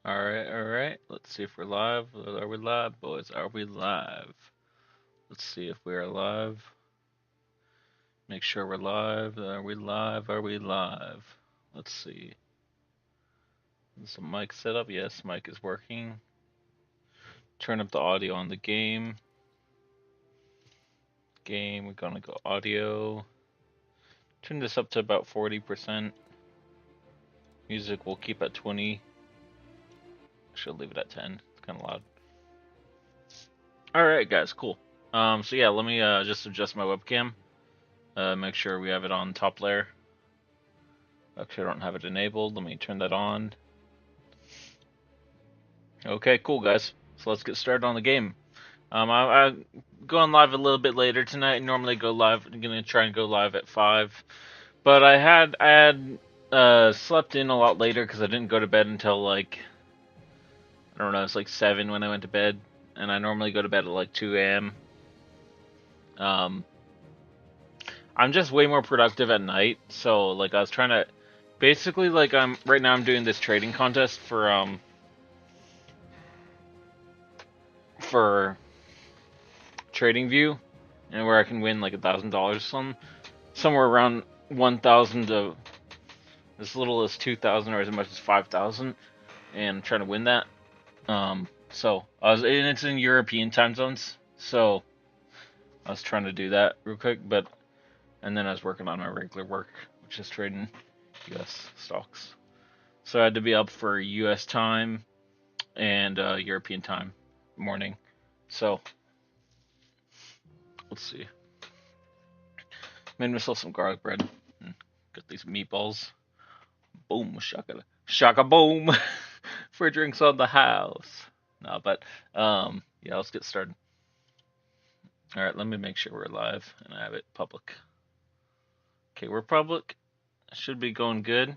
Alright. Let's see if we're live. Are we live, boys? Are we live? Let's see if we're live. Make sure we're live. Are we live? Are we live? Let's see. Is the mic set up? Yes, mic is working. Turn up the audio on the game. We're gonna go audio. Turn this up to about 40%. Music we'll keep at 20. Should leave it at 10. It's kind of loud. Alright, guys, cool. So yeah, let me just adjust my webcam. Make sure we have it on top layer. Actually, I don't have it enabled. Let me turn that on. Okay, cool, guys. So let's get started on the game. I'm going live a little bit later tonight. Normally go live. I'm gonna try and go live at 5, but I had slept in a lot later because I didn't go to bed until like I don't know, it's like 7 when I went to bed, and I normally go to bed at like 2 a.m. I'm just way more productive at night. So like I was trying to, basically like right now I'm doing this trading contest for TradingView, and where I can win like $1,000, somewhere around 1,000 to as little as 2,000 or as much as 5,000, and I'm trying to win that. So and it's in European time zones, so I was trying to do that real quick, and then I was working on my regular work, which is trading U.S. stocks. So I had to be up for U.S. time and European time morning. So let's see. Made myself some garlic bread. Got these meatballs. Boom, shaka boom. For drinks on the house. No, but yeah, let's get started. All right, let me make sure we're live and I have it public. Okay, we're public. Should be going good.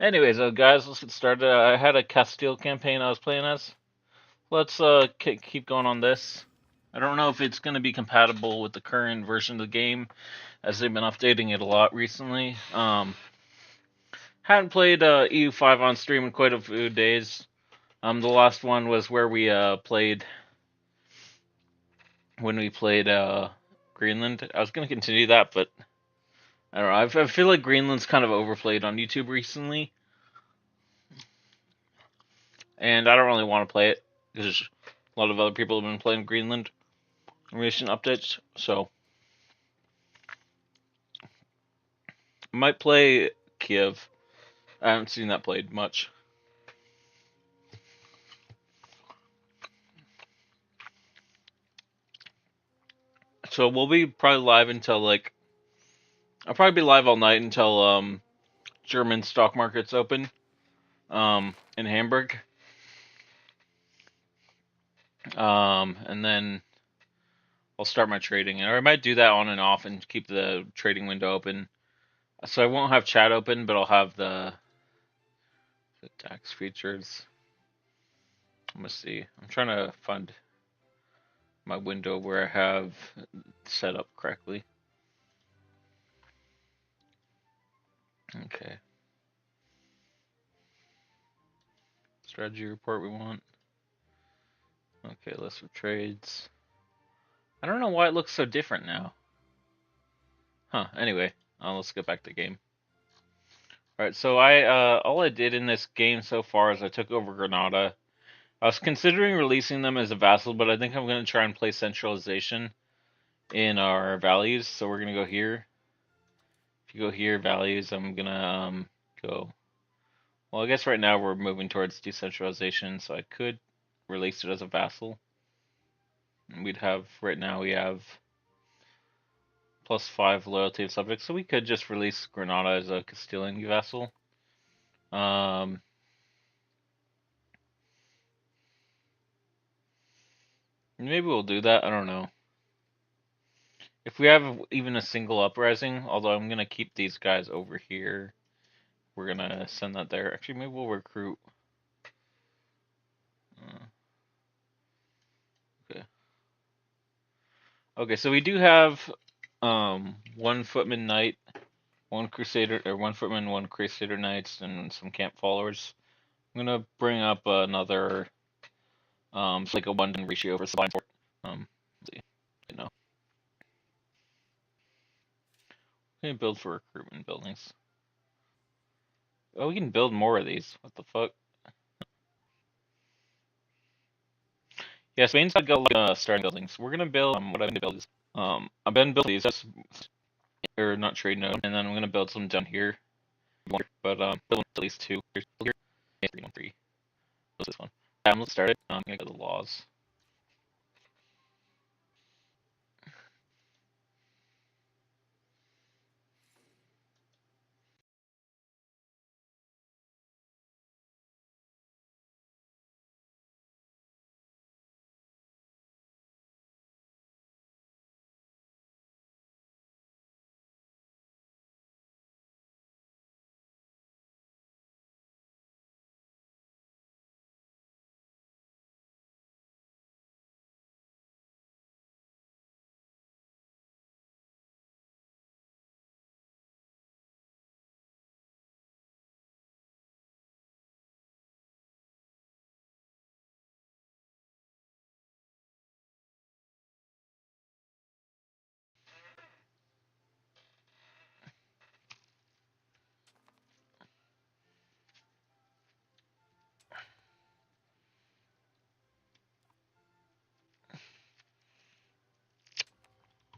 Anyways, guys, let's get started. I had a Castile campaign I was playing as. Let's keep going on this. I don't know if it's going to be compatible with the current version of the game, as they've been updating it a lot recently. Hadn't played EU5 on stream in quite a few days. The last one was where we played when we played Greenland. I was going to continue that, but I don't know. I feel like Greenland's kind of overplayed on YouTube recently, and I don't really want to play it because a lot of other people have been playing Greenland in recent updates. So I might play Kiev. I haven't seen that played much. So we'll be probably live until like I'll probably be live all night until German stock market's open in Hamburg. And then I'll start my trading, or I might do that on and off and keep the trading window open. So I won't have chat open, but I'll have the tax features. Let me see. I'm trying to find my window where I have set up correctly. Okay. Strategy report we want. Okay, list of trades. I don't know why it looks so different now. Anyway, let's get back to the game. Alright, so all I did in this game so far is I took over Granada. I was considering releasing them as a vassal, but I think I'm going to try and play centralization in our values. So we're going to go here. If you go here, values, I'm going to go... Well, I guess right now we're moving towards decentralization, so I could release it as a vassal. And we'd have, right now we have +5 loyalty of subjects, so we could just release Granada as a Castilian vassal. Maybe we'll do that, I don't know. If we have even a single uprising, although I'm going to keep these guys over here. We're going to send that there. Actually, maybe we'll recruit. Okay. Okay, so we do have one footman knight, one crusader, or one footman, one crusader knights, and some camp followers. I'm I'm gonna bring up another it's like a 1 to 1 ratio for supply and support. Let's see, you know, we can build for recruitment buildings. Oh, we can build more of these. What the fuck? Yeah, Spain's got starting buildings. We're gonna build what I'm gonna build is I've been building these or not trade node, and then I'm gonna build some down here. But build at least two. Here's here. 313. What's this one? Let's start it. I'm gonna go to the laws.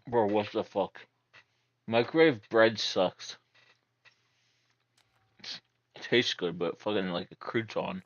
Bro, what the fuck? Microwave bread sucks. It tastes good, but fucking like a crouton.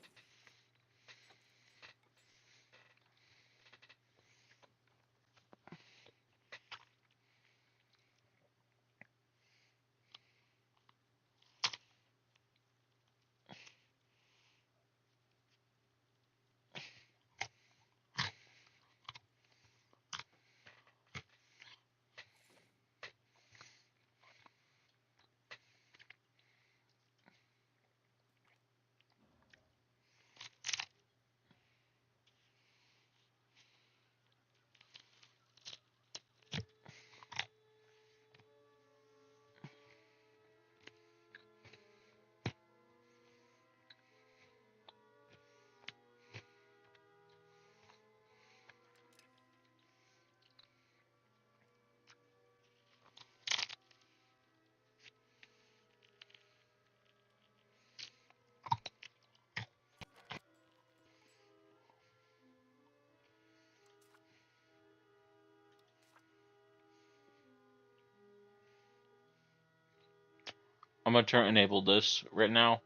I'm gonna turn enable this right now.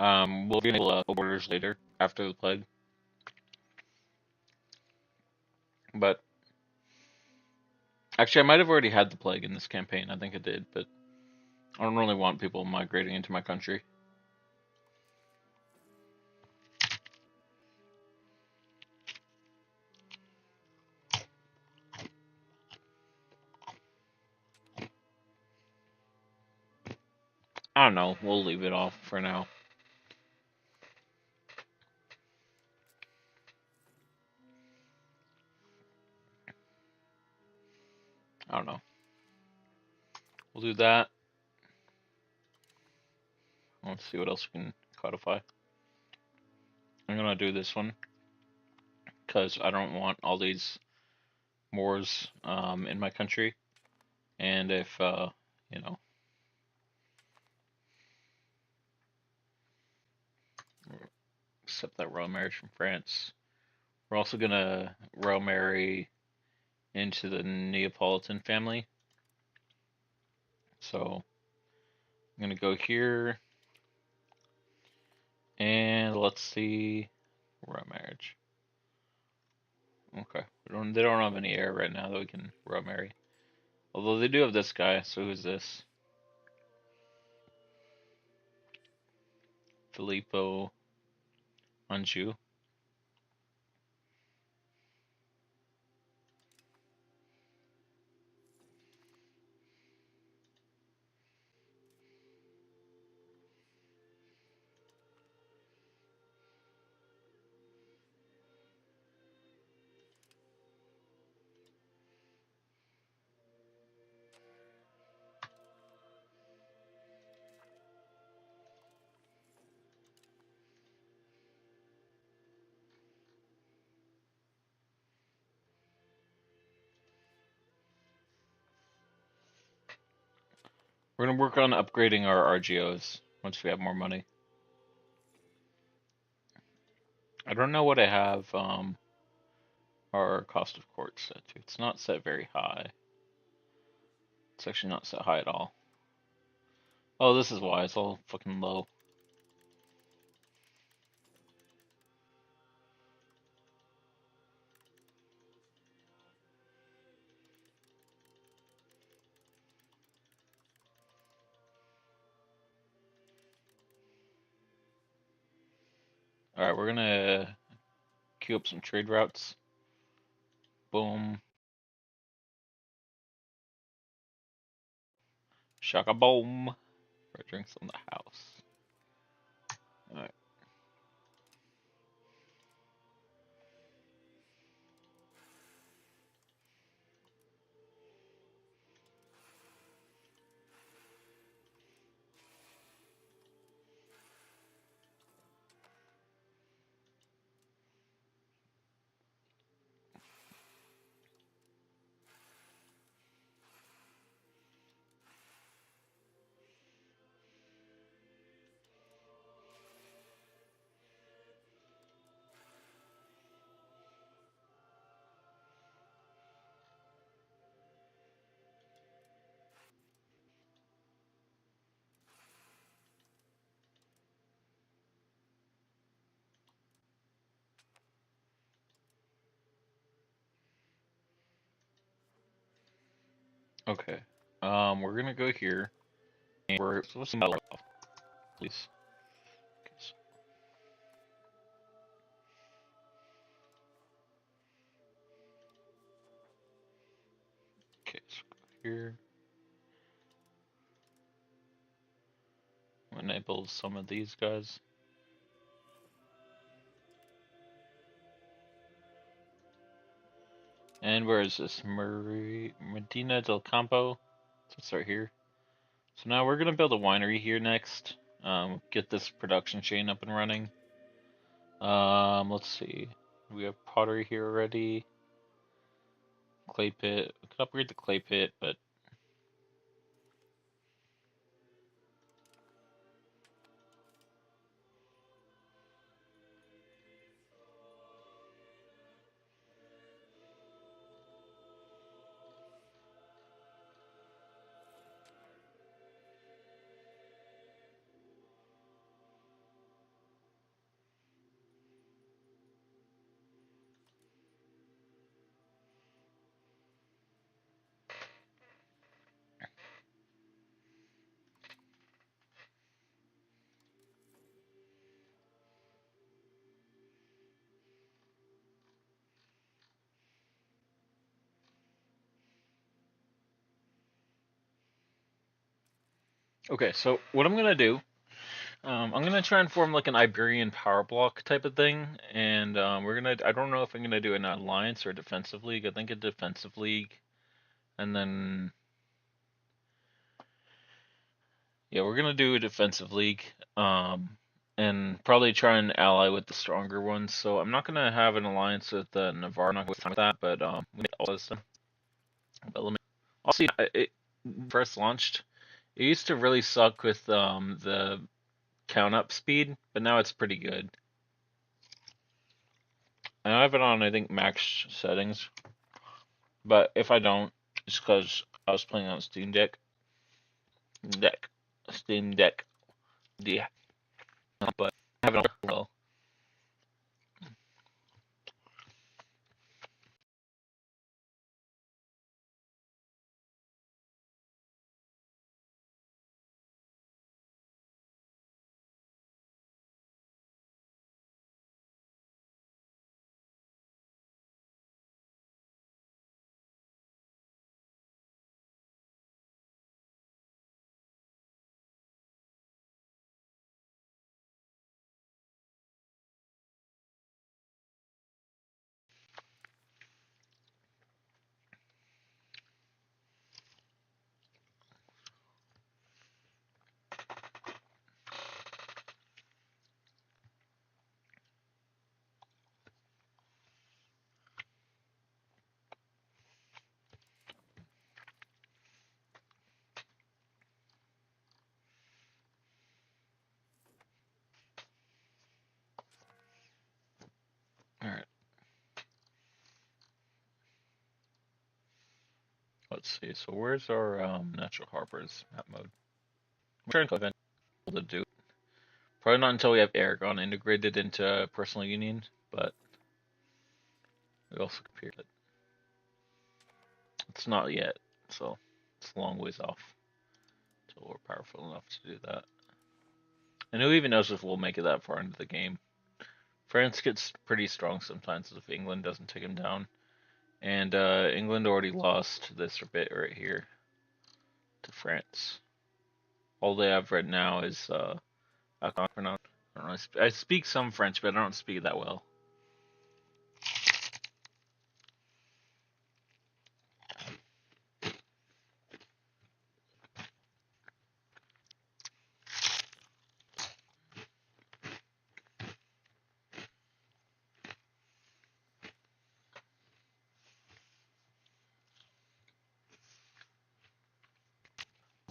We'll enable borders later after the plague. But actually, I might have already had the plague in this campaign. I think I did, but I don't really want people migrating into my country. I don't know. We'll leave it off for now. I don't know. We'll do that. Let's see what else we can codify. I'm gonna do this one because I don't want all these wars in my country. And if you know, accept that royal marriage from France. We're also gonna royal marry into the Neapolitan family. So I'm gonna go here and let's see royal marriage. Okay, they don't have any heir right now that we can royal marry. Although they do have this guy. So who's this? Filippo Anjou. We're gonna work on upgrading our RGOs once we have more money. I don't know what I have our cost of court set to. It's not set very high. It's actually not set high at all. Oh, this is why it's all fucking low. Alright, we're gonna queue up some trade routes. Boom. Shaka boom. For drinks on the house. Alright. Okay. We're gonna go here. And we're supposed to metal off, please. Okay, so go here. Enable some of these guys. And where is this? Medina del Campo. So it's right here. So now we're gonna build a winery here next. Get this production chain up and running. Let's see. We have pottery here already. Clay pit. We could upgrade the clay pit, but okay. So what I'm gonna do, I'm gonna try and form like an Iberian power block type of thing, and we're gonna. I don't know if I'm gonna do an alliance or a defensive league. I think a defensive league, and then yeah, we're gonna do a defensive league. And probably try and ally with the stronger ones. So I'm not gonna have an alliance with Navarre. I'm not gonna waste time with that, but we made all this. But let me. I'll see. It first launched. It used to really suck with the count up speed, but now it's pretty good. And I have it on I think max settings, but if I don't, it's because I was playing on Steam Deck. Steam Deck, yeah. But I have it on well. Let's see. So where's our natural harbors map mode? I'm trying to eventually to do it. Probably not until we have Aragon integrated into personal union, but we also compare it. It's not yet, so it's a long ways off until we're powerful enough to do that. And who even knows if we'll make it that far into the game? France gets pretty strong sometimes if England doesn't take them down. And England already lost this bit right here to France. All they have right now is I can't pronounce. I don't know. I speak some French, but I don't speak it that well.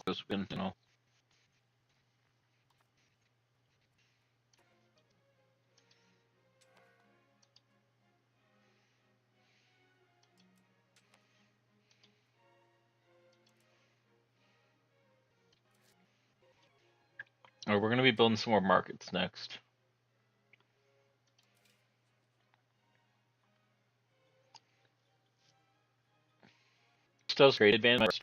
Because you know. We're going to be building some more markets next. Still great advantage.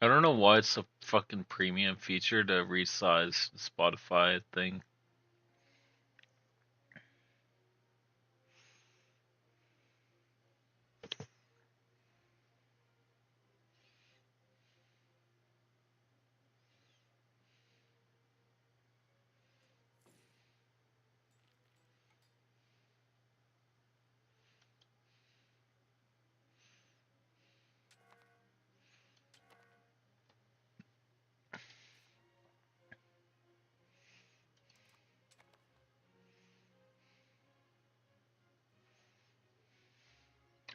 I don't know why it's a fucking premium feature to resize the Spotify thing.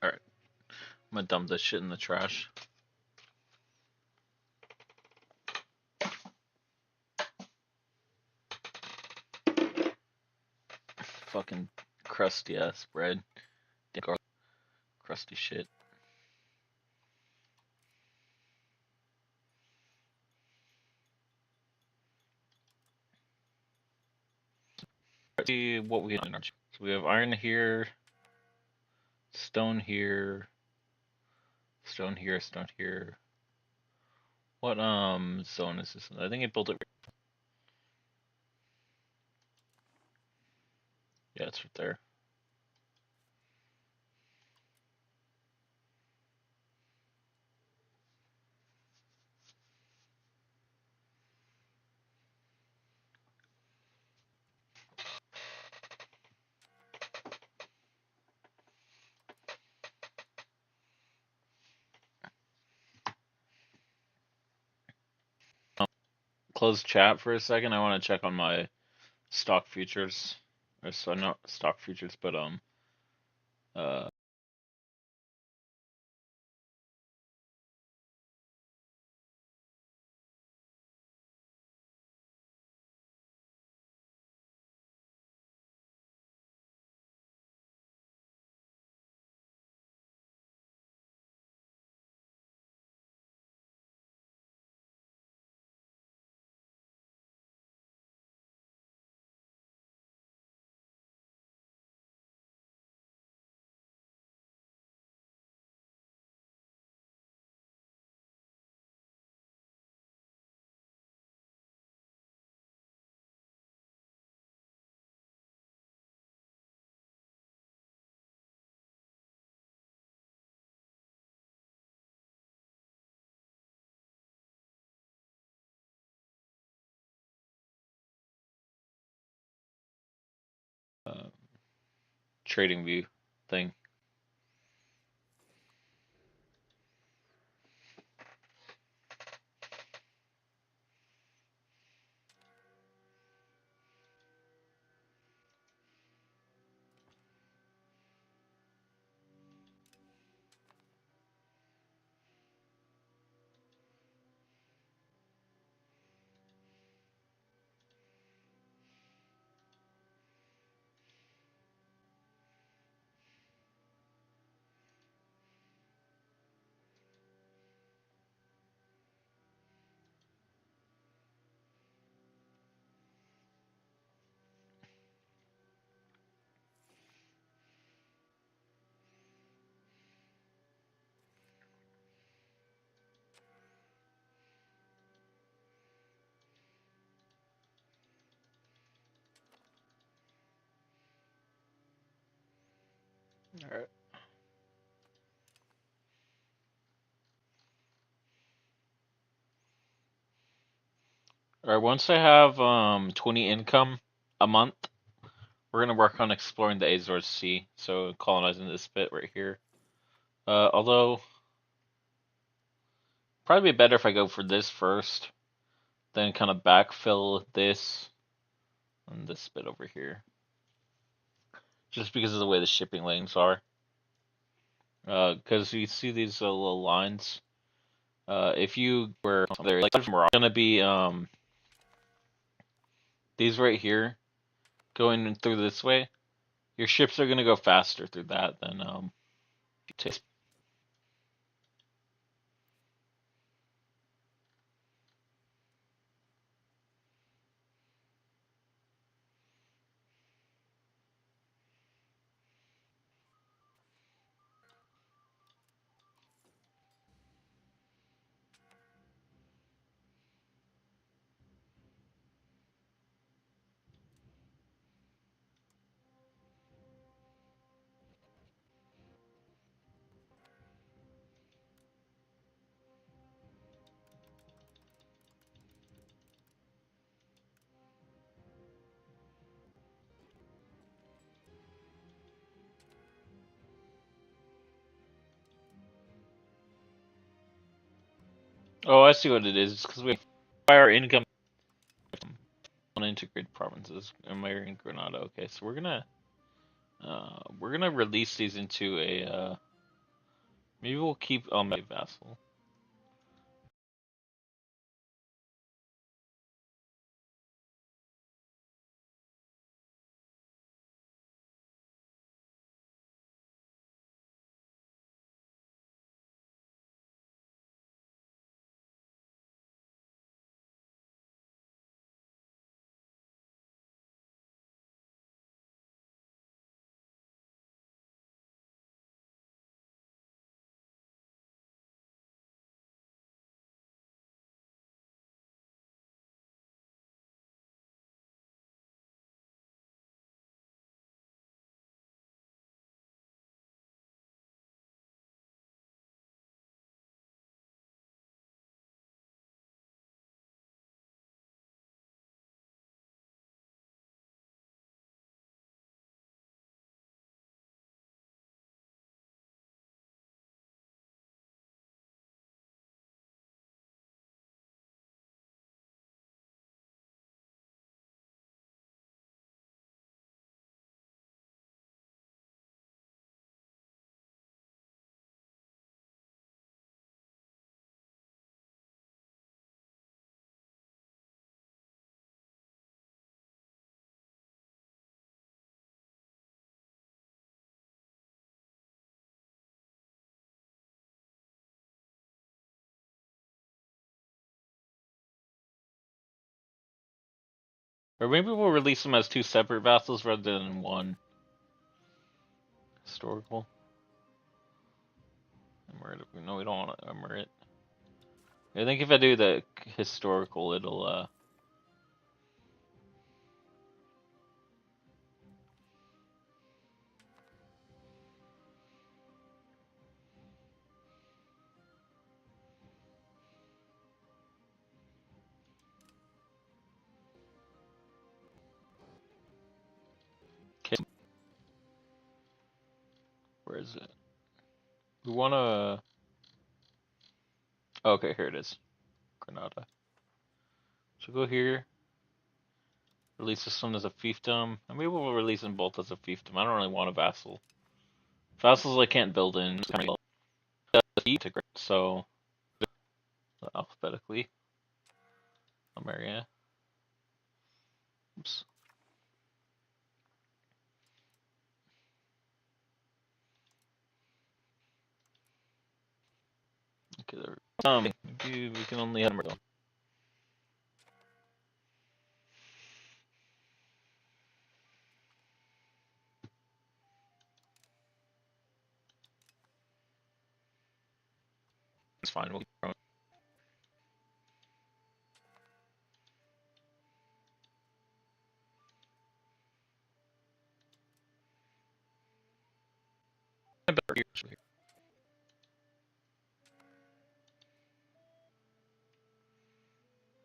Alright, I'm gonna dump this shit in the trash. Fucking crusty ass bread. Crusty shit. Let's see what we have. So we have iron here, stone here, stone here, stone here. What zone is this? I think it built it. Yeah, it's right there. Close chat for a second. I want to check on my stock futures. Or so not stock futures, but uh uh, trading view thing. Alright. Alright, once I have 20 income a month, we're gonna work on exploring the Azores Sea, so colonizing this bit right here. Although probably be better if I go for this first, then kind of backfill this and this bit over here. Just because of the way the shipping lanes are. Because you see these little lines. If you were there, like, there's more gonna be these right here going through this way. Your ships are gonna go faster through that than Oh, I see what it is. It's because we by our income from unintegrated provinces, and we're in Granada. Okay, so we're gonna release these into a maybe we'll keep my vassal. Or maybe we'll release them as two separate vassals rather than one. Historical. Emirate. No, we don't want to emirate. I think if I do the historical, it'll okay. Where is it? We wanna. Oh, okay, here it is. Granada. So go here. Release this one as a fiefdom. And maybe we'll release them both as a fiefdom. I don't really want a vassal. Vassals I can't build in. So alphabetically. Ameria. Oops. Okay, there. Maybe we can only have them. It's fine. We'll keep growing.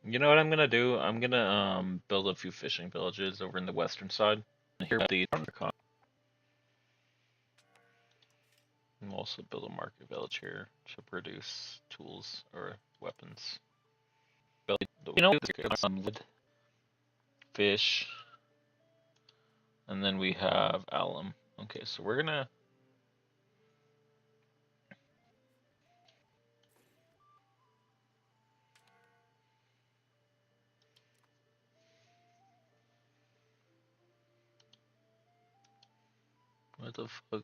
You know what I'm gonna do? I'm gonna build a few fishing villages over in the western side. Here the and we'll also build a market village here to produce tools or weapons. You know, some lead, fish, and then we have alum. Okay, so we're gonna. What the fuck?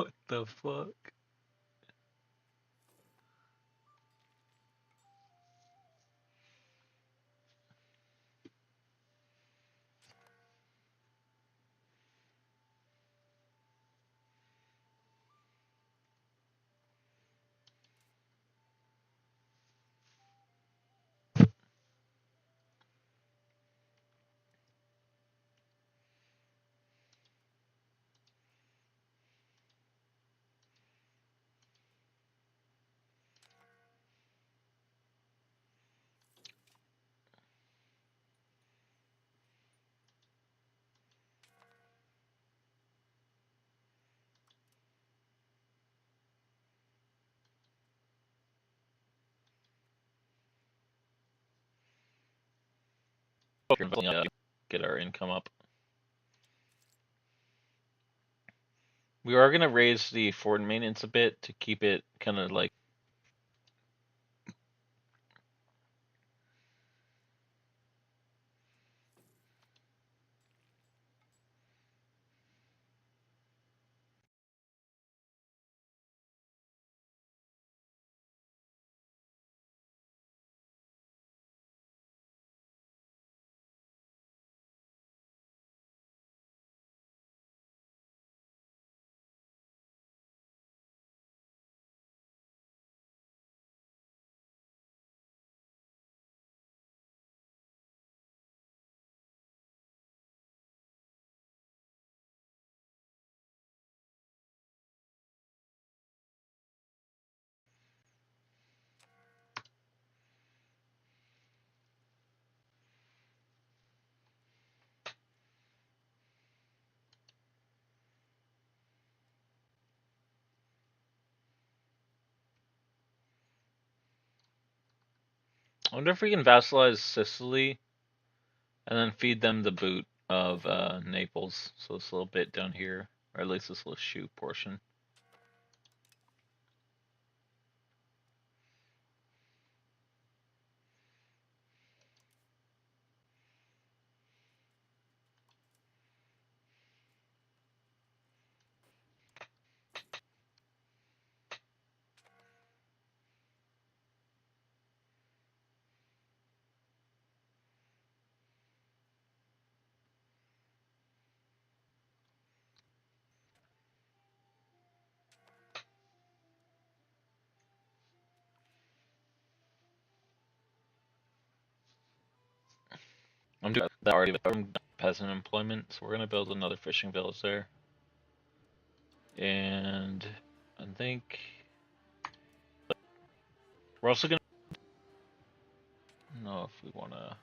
What the fuck? Get our income up. We are gonna raise the forward maintenance a bit to keep it kind of like. I wonder if we can vassalize Sicily and then feed them the boot of Naples. So this little bit down here, or at least this little shoe portion. I'm doing that already with peasant employment, so we're gonna build another fishing village there. And I think we're also gonna know if we wanna.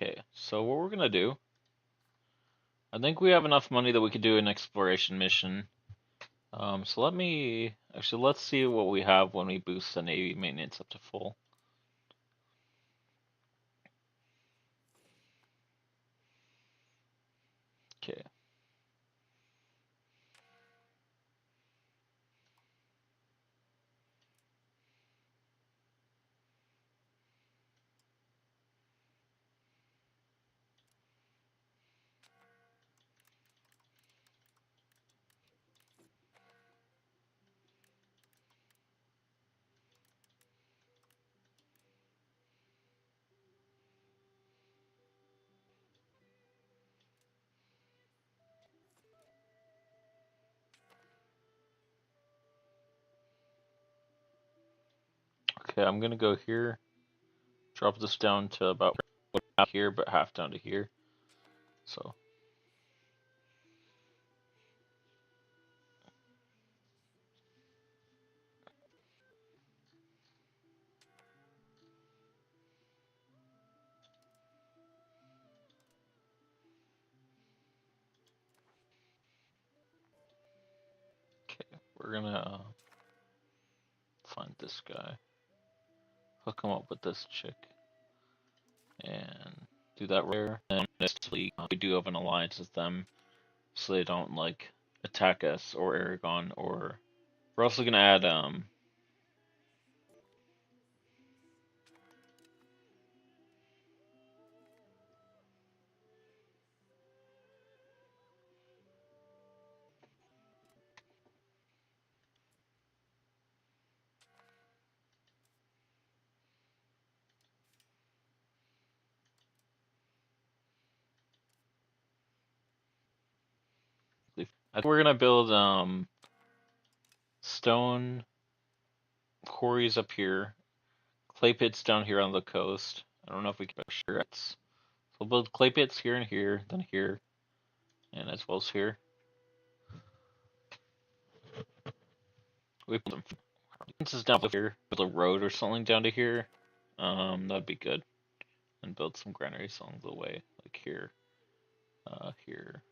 Okay, so what we're gonna do, I think we have enough money that we could do an exploration mission. So let's see what we have when we boost the Navy maintenance up to full. Okay. Okay, I'm gonna go here, drop this down to about here, but half down to here. So okay, we're gonna find this guy, hook him up with this chick, and do that rare. And honestly, we do have an alliance with them, so they don't like attack us or Aragon. Or we're also gonna add I think we're gonna build stone quarries up here, clay pits down here on the coast. I don't know if we can sure it's. So we'll build clay pits here and here, then here, and as well as here. We put them. This is down here. Build a road or something down to here. That'd be good. And build some granaries along the way, like here, here,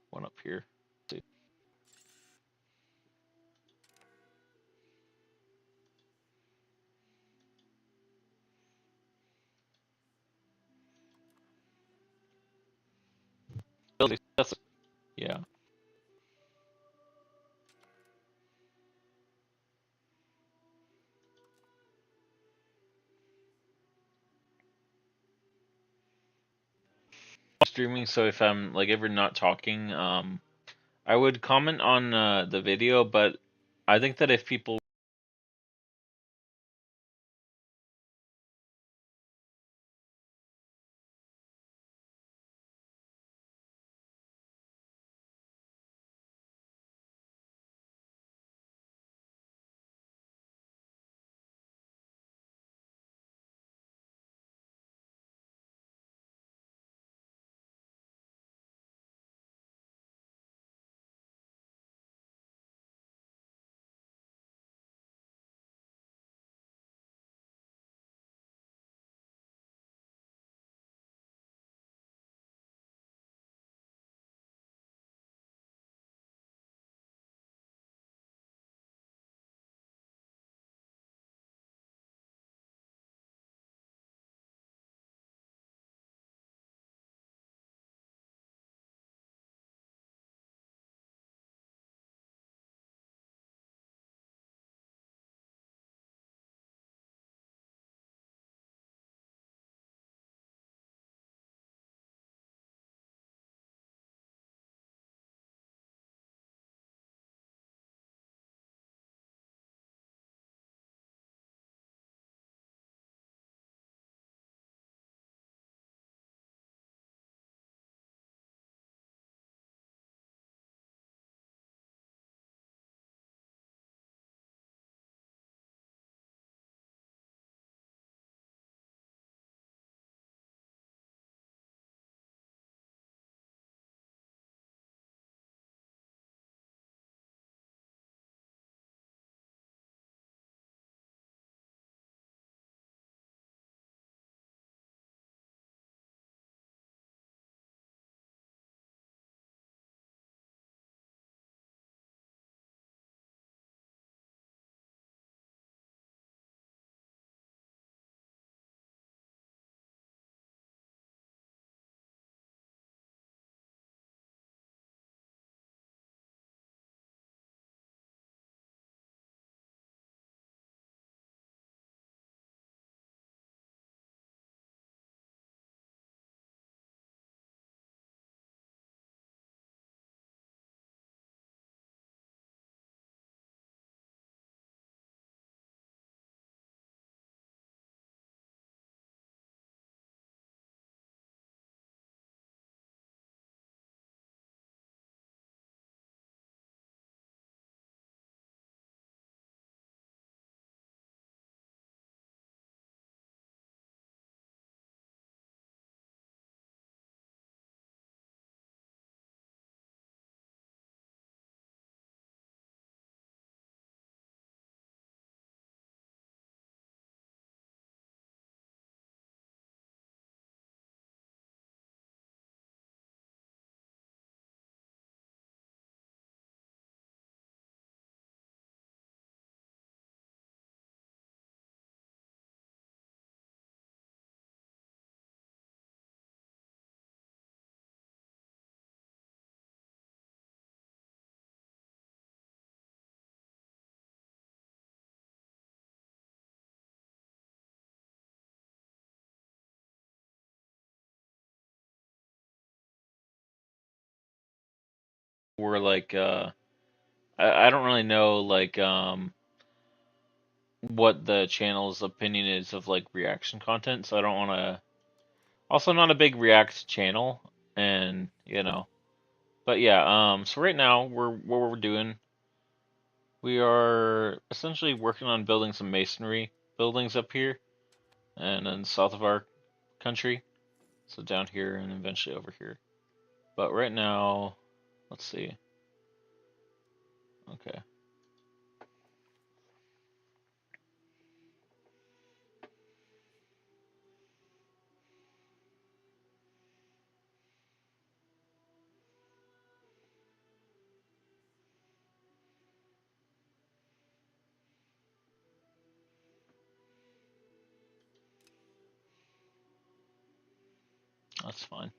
one up here. Build that's yeah. Streaming, so if I'm like ever not talking, I would comment on the video, but I think that if people we're like I don't really know like what the channel's opinion is of like reaction content, so I don't want to. Also, not a big React channel, and but yeah. So right now what we're doing, we are essentially working on building some masonry buildings up here, and then south of our country. So down here and eventually over here. But right now, let's see. Okay, that's fine.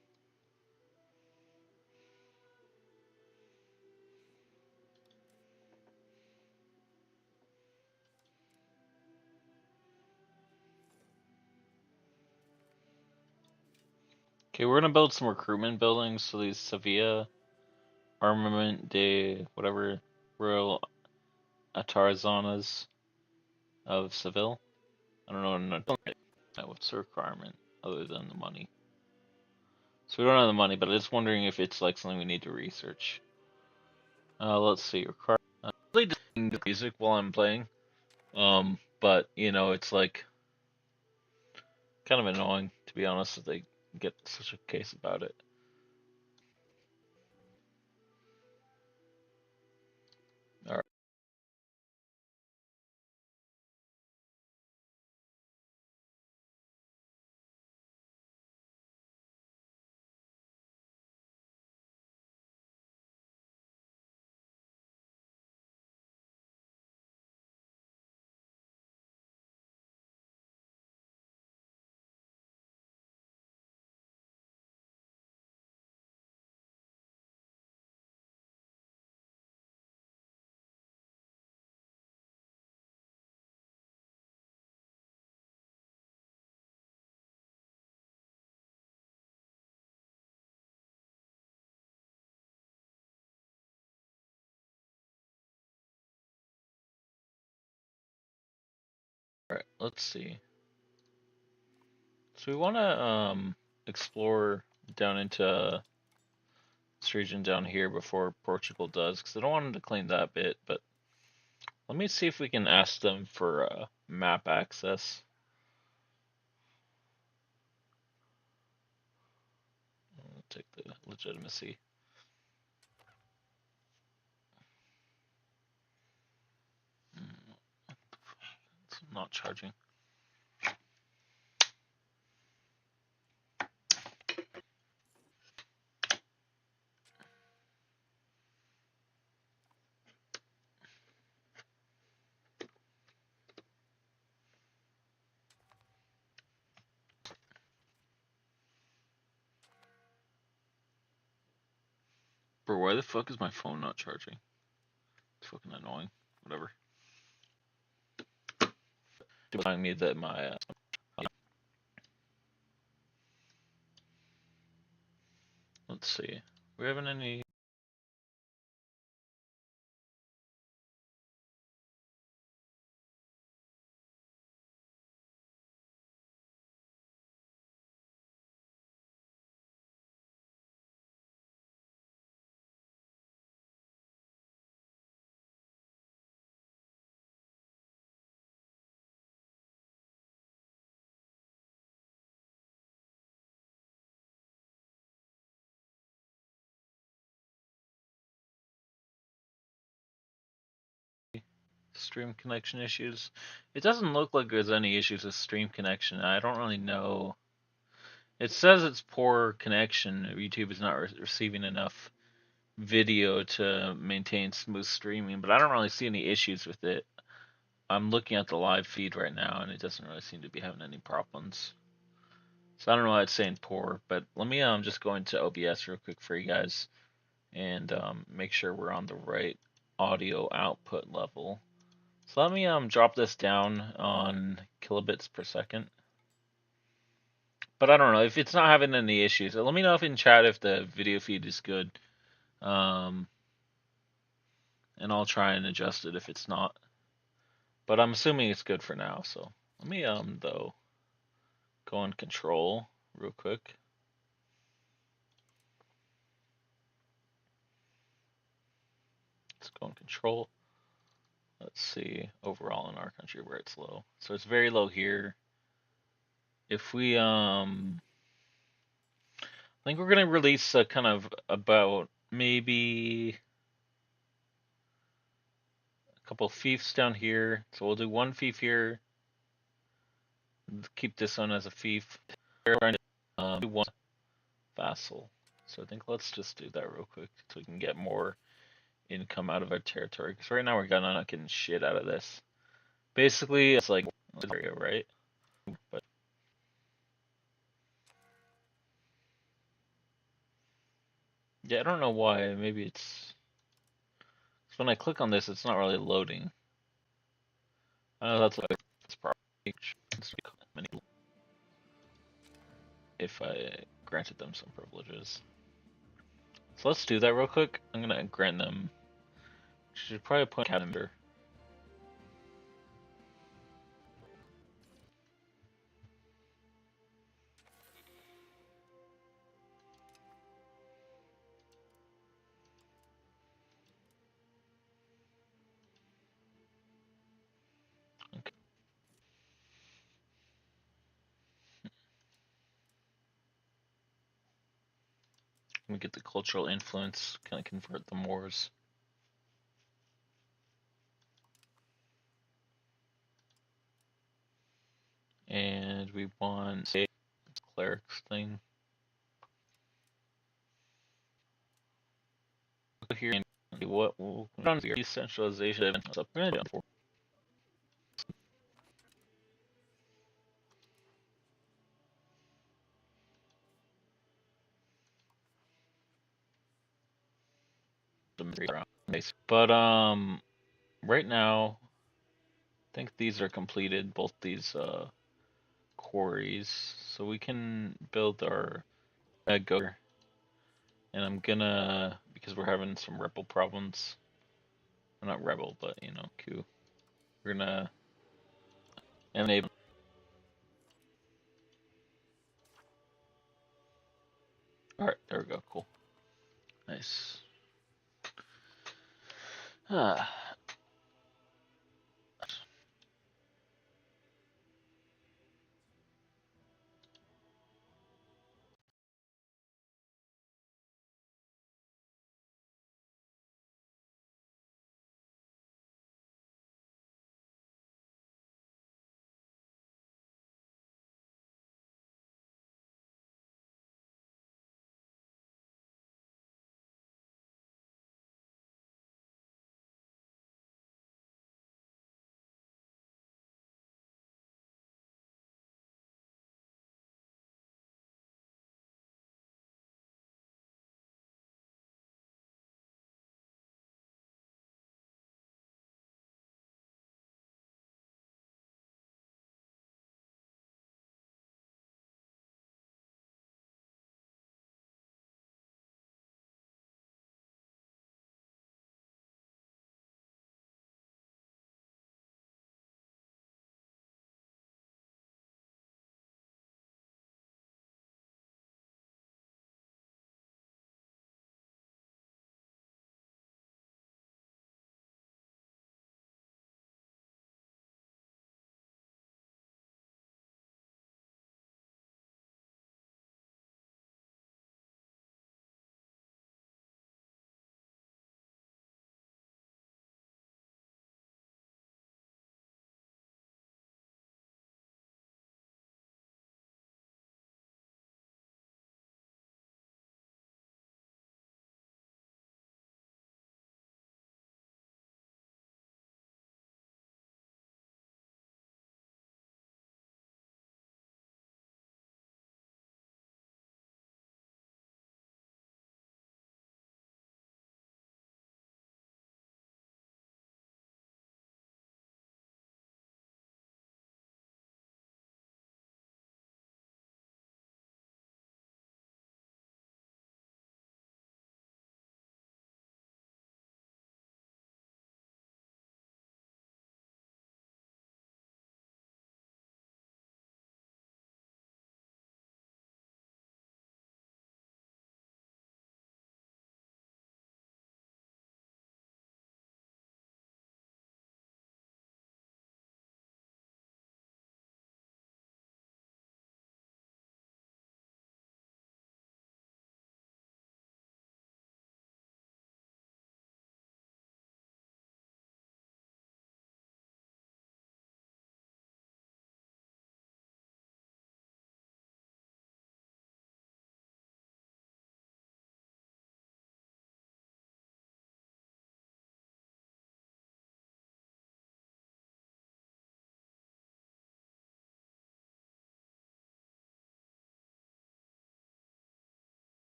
Okay, we're gonna build some recruitment buildings. So these Sevilla Armament de whatever Royal Atarzanas of Seville. I don't know. What's the requirement other than the money? So we don't have the money, but I'm just wondering if it's like something we need to research. Let's see. Require. Really just the music while I'm playing. But it's like kind of annoying to be honest that they get such a case about it. All right. All right. Let's see. So we want to explore down into this region down here before Portugal does, because I don't want them to claim that bit. But let me see if we can ask them for map access. I'll take the legitimacy. It's not charging. Bro, why the fuck is my phone not charging? It's fucking annoying. Whatever. Telling me that my let's see. We having any? Stream connection issues. It doesn't look like there's any issues with stream connection. I don't really know. It says it's poor connection. YouTube is not receiving enough video to maintain smooth streaming, but I don't really see any issues with it. I'm looking at the live feed right now, and it doesn't really seem to be having any problems. So I don't know why it's saying poor, but let me just go into OBS real quick for you guys and make sure we're on the right audio output level. So let me drop this down on kilobits per second. But I don't know if it's not having any issues. Let me know if in chat if the video feed is good. and I'll try and adjust it if it's not. But I'm assuming it's good for now. So let me though go on control real quick. Let's go on control. Let's see overall in our country where it's low. So it's very low here. If we I think we're gonna release a kind of about maybe a couple fiefs down here. So we'll do one fief here. Keep this one as a fief. Do one vassal. So I think let's just do that real quick so we can get more income out of our territory. Because right now we're not getting shit out of this. Basically, it's like area, right? But yeah, I don't know why. Maybe it's when I click on this, it's not really loading. I know that's like it's probably if I granted them some privileges. So let's do that real quick. I'm gonna grant them. Should probably put calendar. Okay. We get the cultural influence. Kind of convert the Moors. And we want a clerics thing. Here and what we'll run the decentralization up for. But right now I think these are completed, both these quarries, so we can build our go. And I'm gonna, because we're having some rebel problems, well, not rebel, but you know, coup. We're gonna enable. All right, there we go. Cool, nice. Ah.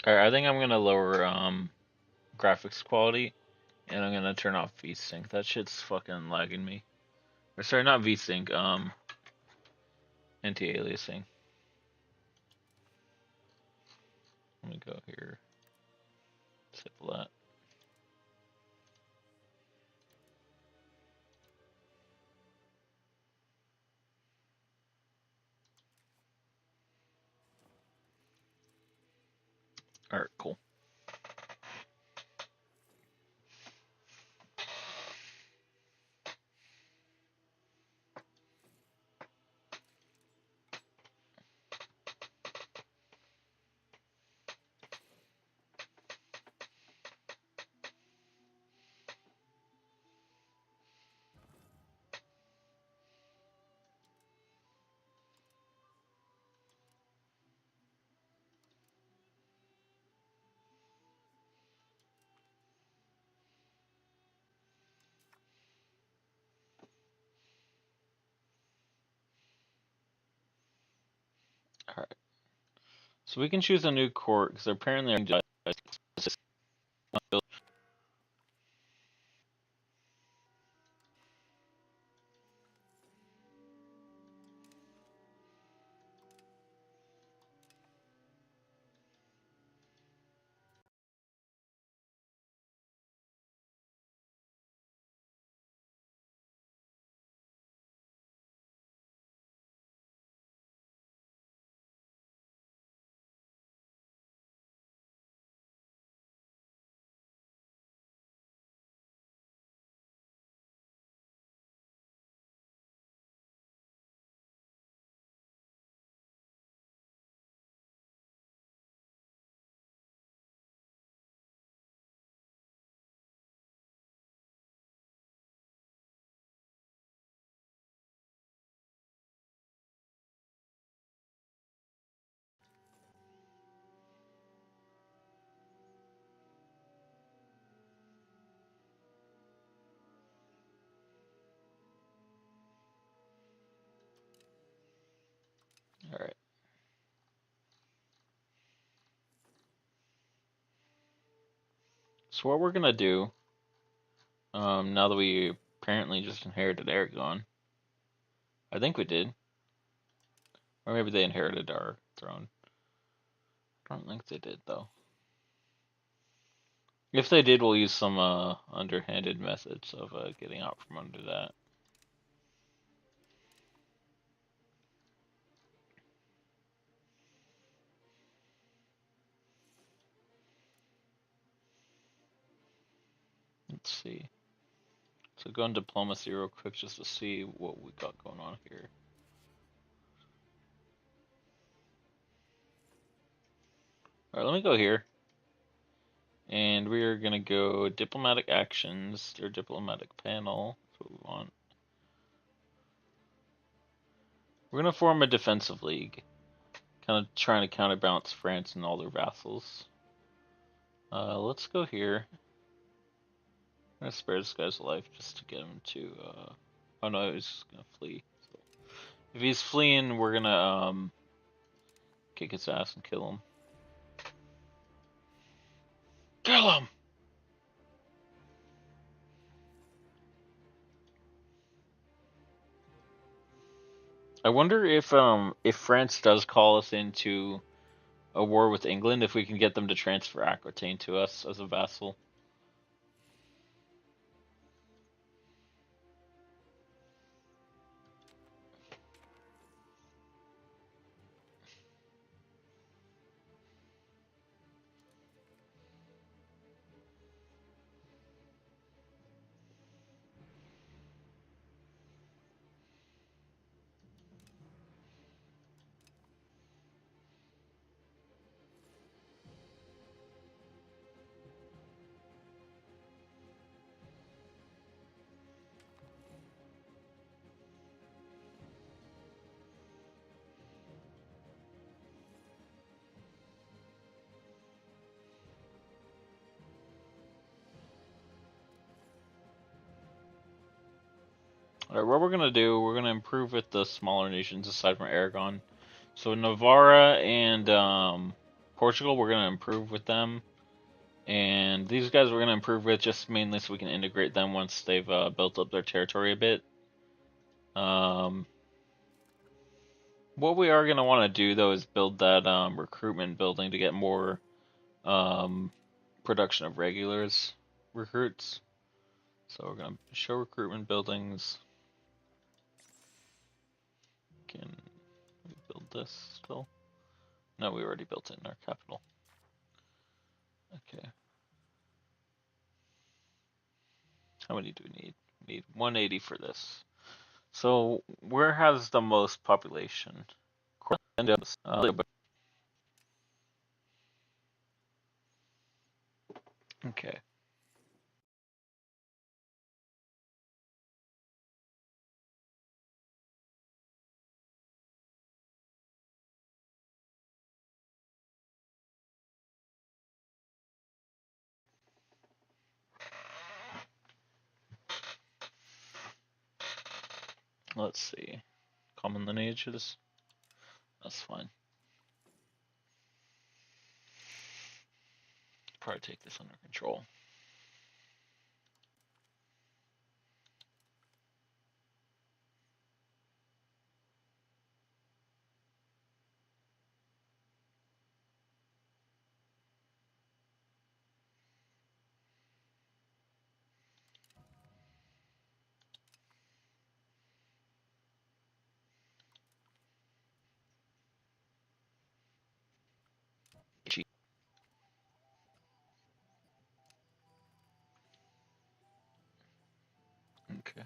Alright, I think I'm gonna lower graphics quality, and I'm gonna turn off VSync. That shit's fucking lagging me. Or sorry, not VSync, anti-aliasing. Let me go here. Disable that. Alright, cool. Alright. So we can choose a new court, because apparently Alright. So what we're gonna do, now that we apparently just inherited Aragon, I think we did, or maybe they inherited our throne. I don't think they did though. If they did, we'll use some underhanded methods of getting out from under that. Let's see. So go in diplomacy real quick just to see what we got going on here. Alright, let me go here. And we're gonna go diplomatic actions, or diplomatic panel. That's what we want. We're gonna form a defensive league. Kind of trying to counterbalance France and all their vassals. Let's go here. I'm gonna spare this guy's life just to get him to, oh no, he's just gonna flee. So if he's fleeing, we're gonna, kick his ass and kill him. Kill him! I wonder if France does call us into a war with England, if we can get them to transfer Aquitaine to us as a vassal. Alright, what we're gonna do, we're gonna improve with the smaller nations aside from Aragon. So Navarra and Portugal, we're gonna improve with them, and these guys we're gonna improve with just mainly so we can integrate them once they've built up their territory a bit. What we are gonna want to do though is build that recruitment building to get more production of regulars recruits. So we're gonna show recruitment buildings. Can we build this still? No, we already built it in our capital. Okay. How many do we need? We need 180 for this. So where has the most population? Okay. Let's see. Common lineages. That's fine. Probably take this under control. Okay.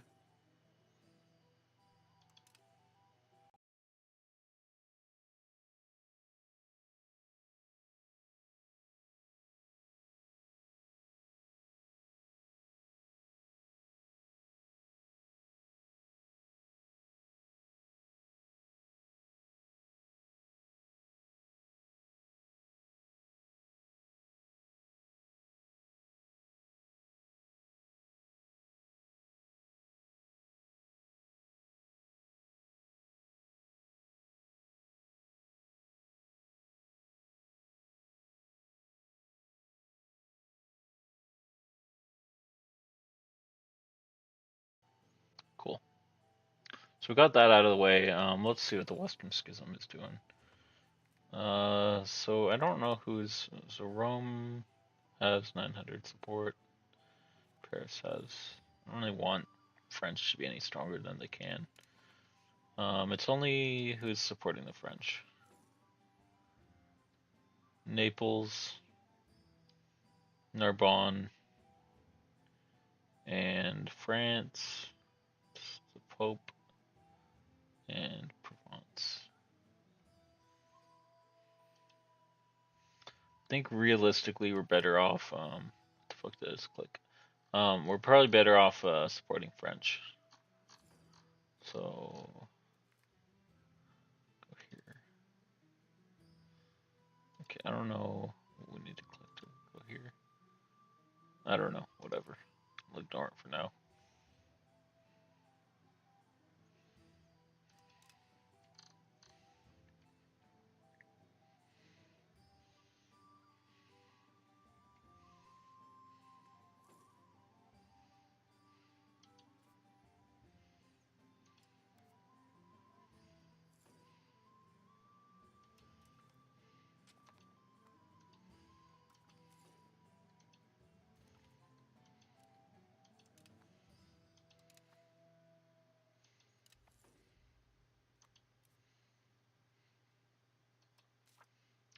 Cool. So we got that out of the way. Let's see what the Western Schism is doing. So I don't know who's. So Rome has 900 support. Paris has. I don't really want French to be any stronger than they can. It's only who's supporting the French. Naples, Narbonne, and France, the Pope, and Provence. I think realistically we're better off. What the fuck did this click? We're probably better off supporting French. So go here. Okay, I don't know what we need to click to go here. I don't know. Whatever. I'll ignore it for now.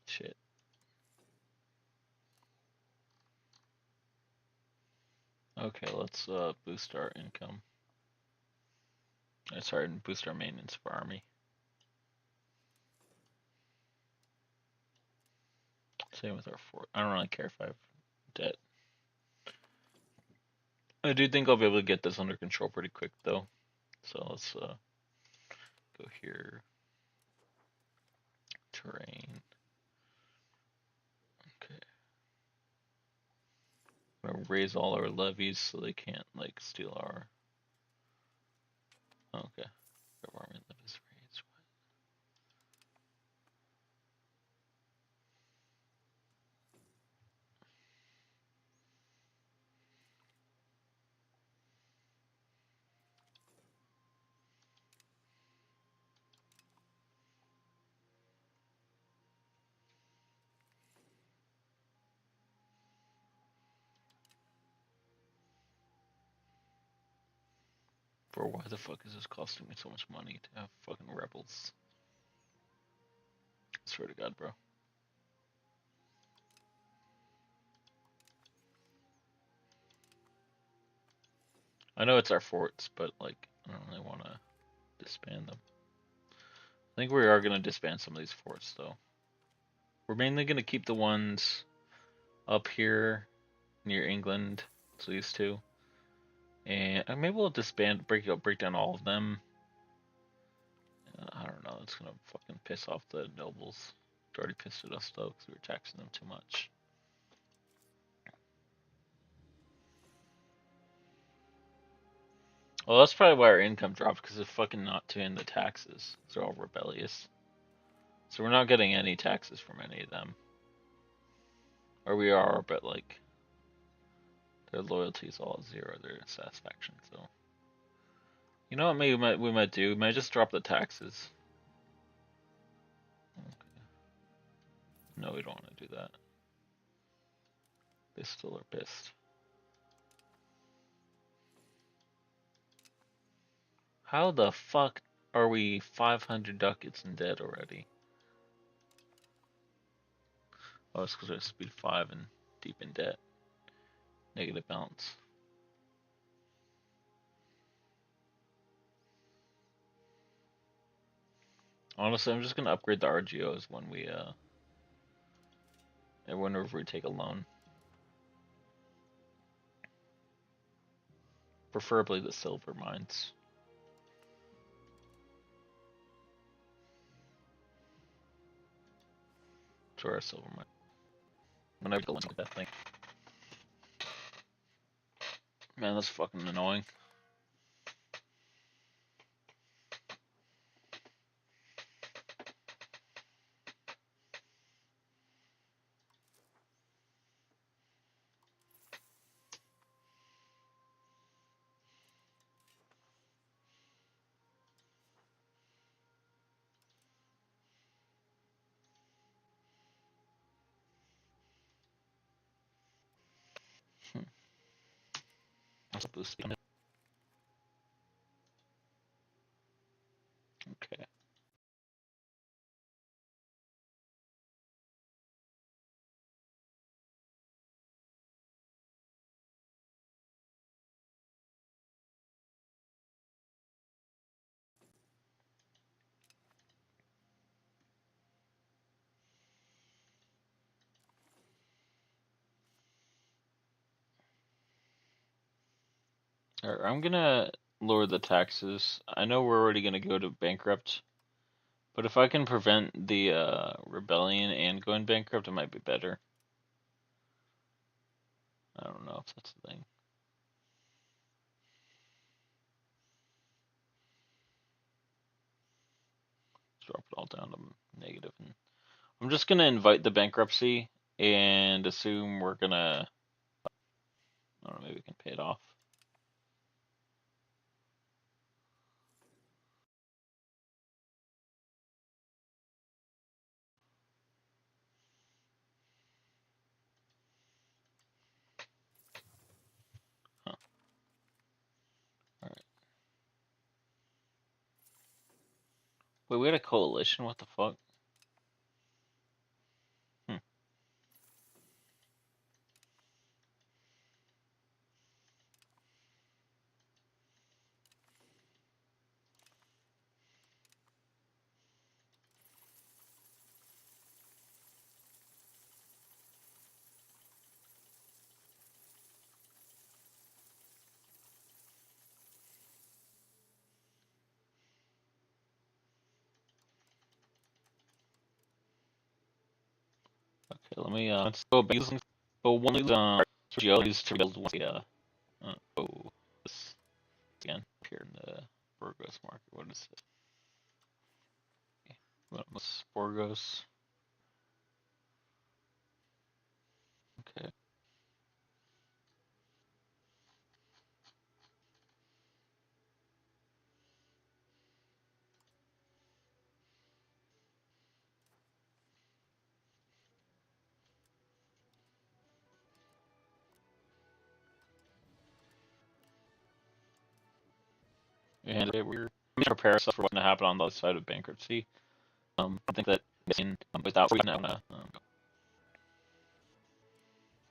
Shit. Okay, let's boost our income. Sorry, boost our maintenance for army. Same with our fort. I don't really care if I have debt. I do think I'll be able to get this under control pretty quick though. So let's go here. Terrain. Okay. I'm gonna raise all our levies so they can't like steal our. Okay. Government levies raised. What? Bro, why the fuck is this costing me so much money to have fucking rebels? I swear to God, bro. I know it's our forts, but like, I don't really want to disband them. I think we are going to disband some of these forts, though. We're mainly going to keep the ones up here near England, so these two. And maybe we'll disband, break down all of them. I don't know, it's going to fucking piss off the nobles. It's already pissed at us, though, because we were taxing them too much. Well, that's probably why our income dropped, because they're fucking not paying the taxes. They're all rebellious. So we're not getting any taxes from any of them. Or we are, but like, their loyalty is all at zero, their satisfaction, so. You know what we might do? We might just drop the taxes. Okay. No, we don't want to do that. They still are pissed. How the fuck are we 500 ducats in debt already? Oh, it's because we're speed 5 and deep in debt. Negative balance. Honestly, I'm just gonna upgrade the RGOs when whenever we take a loan. Preferably the silver mines. To our silver mine. Whenever I go into that thing. Man, that's fucking annoying. That's a boost. Okay. Alright, I'm gonna lower the taxes. I know we're already gonna go to bankrupt, but if I can prevent the rebellion and going bankrupt, it might be better. I don't know if that's the thing. Let's drop it all down to negative. And I'm just gonna invite the bankruptcy and assume we're gonna. I don't know, maybe we can pay it off. Huh. Alright. Wait, we had a coalition? What the fuck? Hmm. Okay, let me let's go back. But one of the geos to build one oh this again here in the Burgos market. What is it? What was Burgos? Okay. and we're prepare ourselves for what's going to happen on the other side of bankruptcy. I think that without freaking out,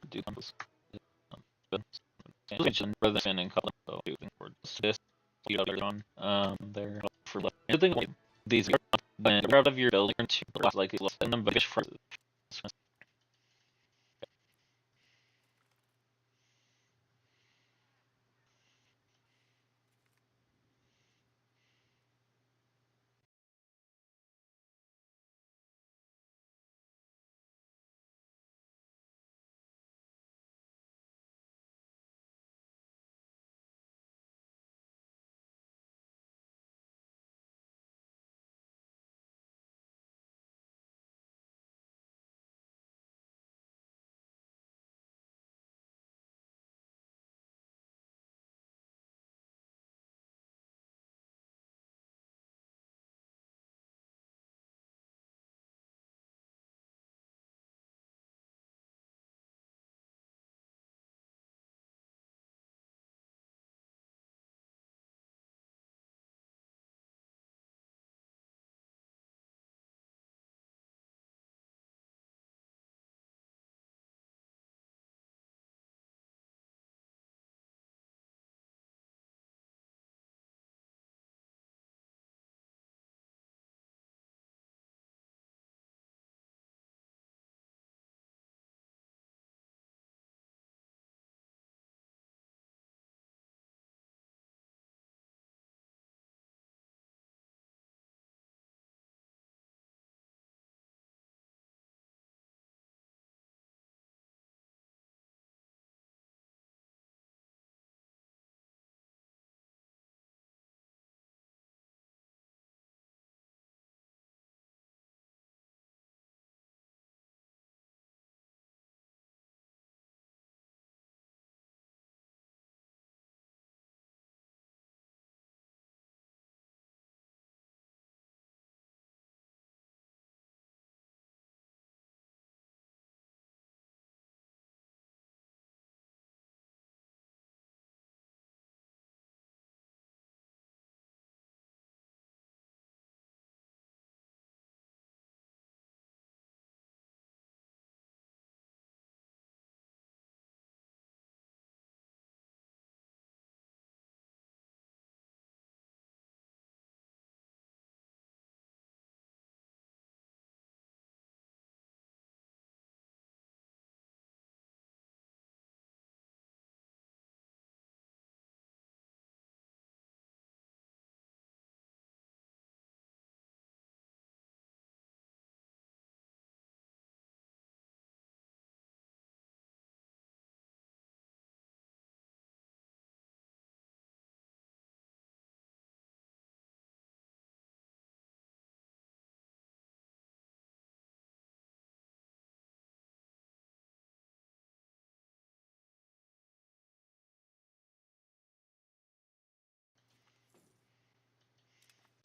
do those. But rather than spending couple of moving towards this, you know, on there for like the thing like these when you're out of your building to the last like in them, but for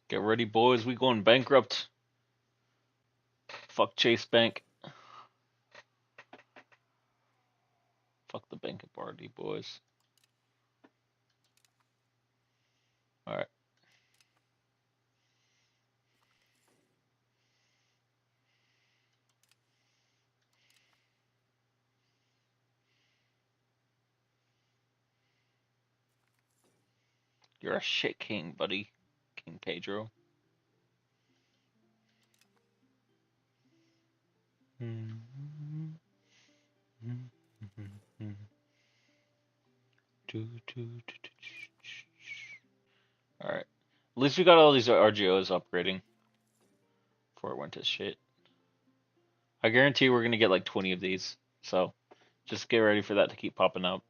get ready, boys. We going bankrupt. Fuck Chase Bank. Fuck the banking party, boys. All right. You're a shit king, buddy. King Pedro. Alright. At least we got all these RGOs upgrading before it went to shit. I guarantee we're gonna get like 20 of these. So just get ready for that to keep popping up.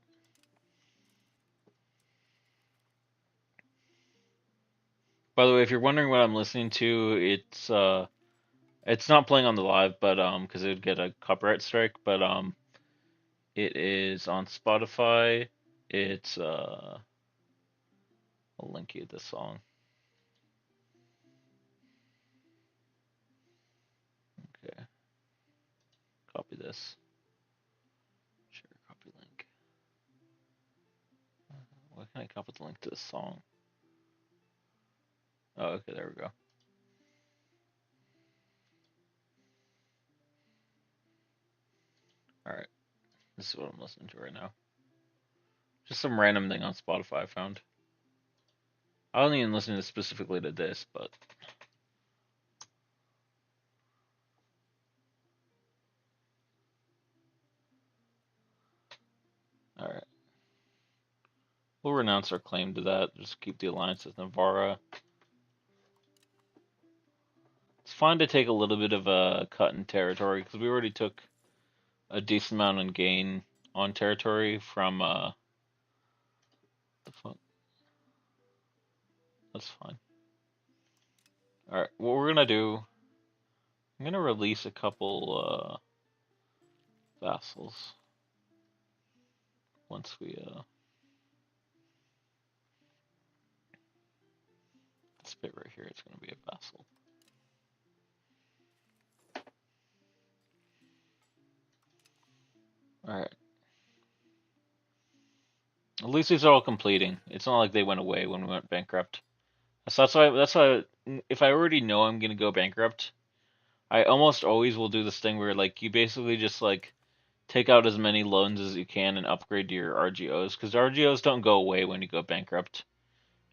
By the way, if you're wondering what I'm listening to, it's not playing on the live, but because it would get a copyright strike, but it is on Spotify. It's I'll link you this song. Okay. Copy this. Share copy link. Why can't I copy the link to this song? okay, there we go. Alright, this is what I'm listening to right now. Just some random thing on Spotify I found. I don't even listen to specifically to this, but alright. We'll renounce our claim to that. Just keep the alliance with Navarra. It's fine to take a little bit of a cut in territory because we already took a decent amount in gain on territory from the fuck. That's fine. All right, what we're gonna do? I'm gonna release a couple vassals once we this bit right here. It's gonna be a vassal. All right. At least these are all completing. It's not like they went away when we went bankrupt. So that's why if I already know I'm gonna go bankrupt, I almost always will do this thing where like you basically just like take out as many loans as you can and upgrade your RGOs because RGOs don't go away when you go bankrupt.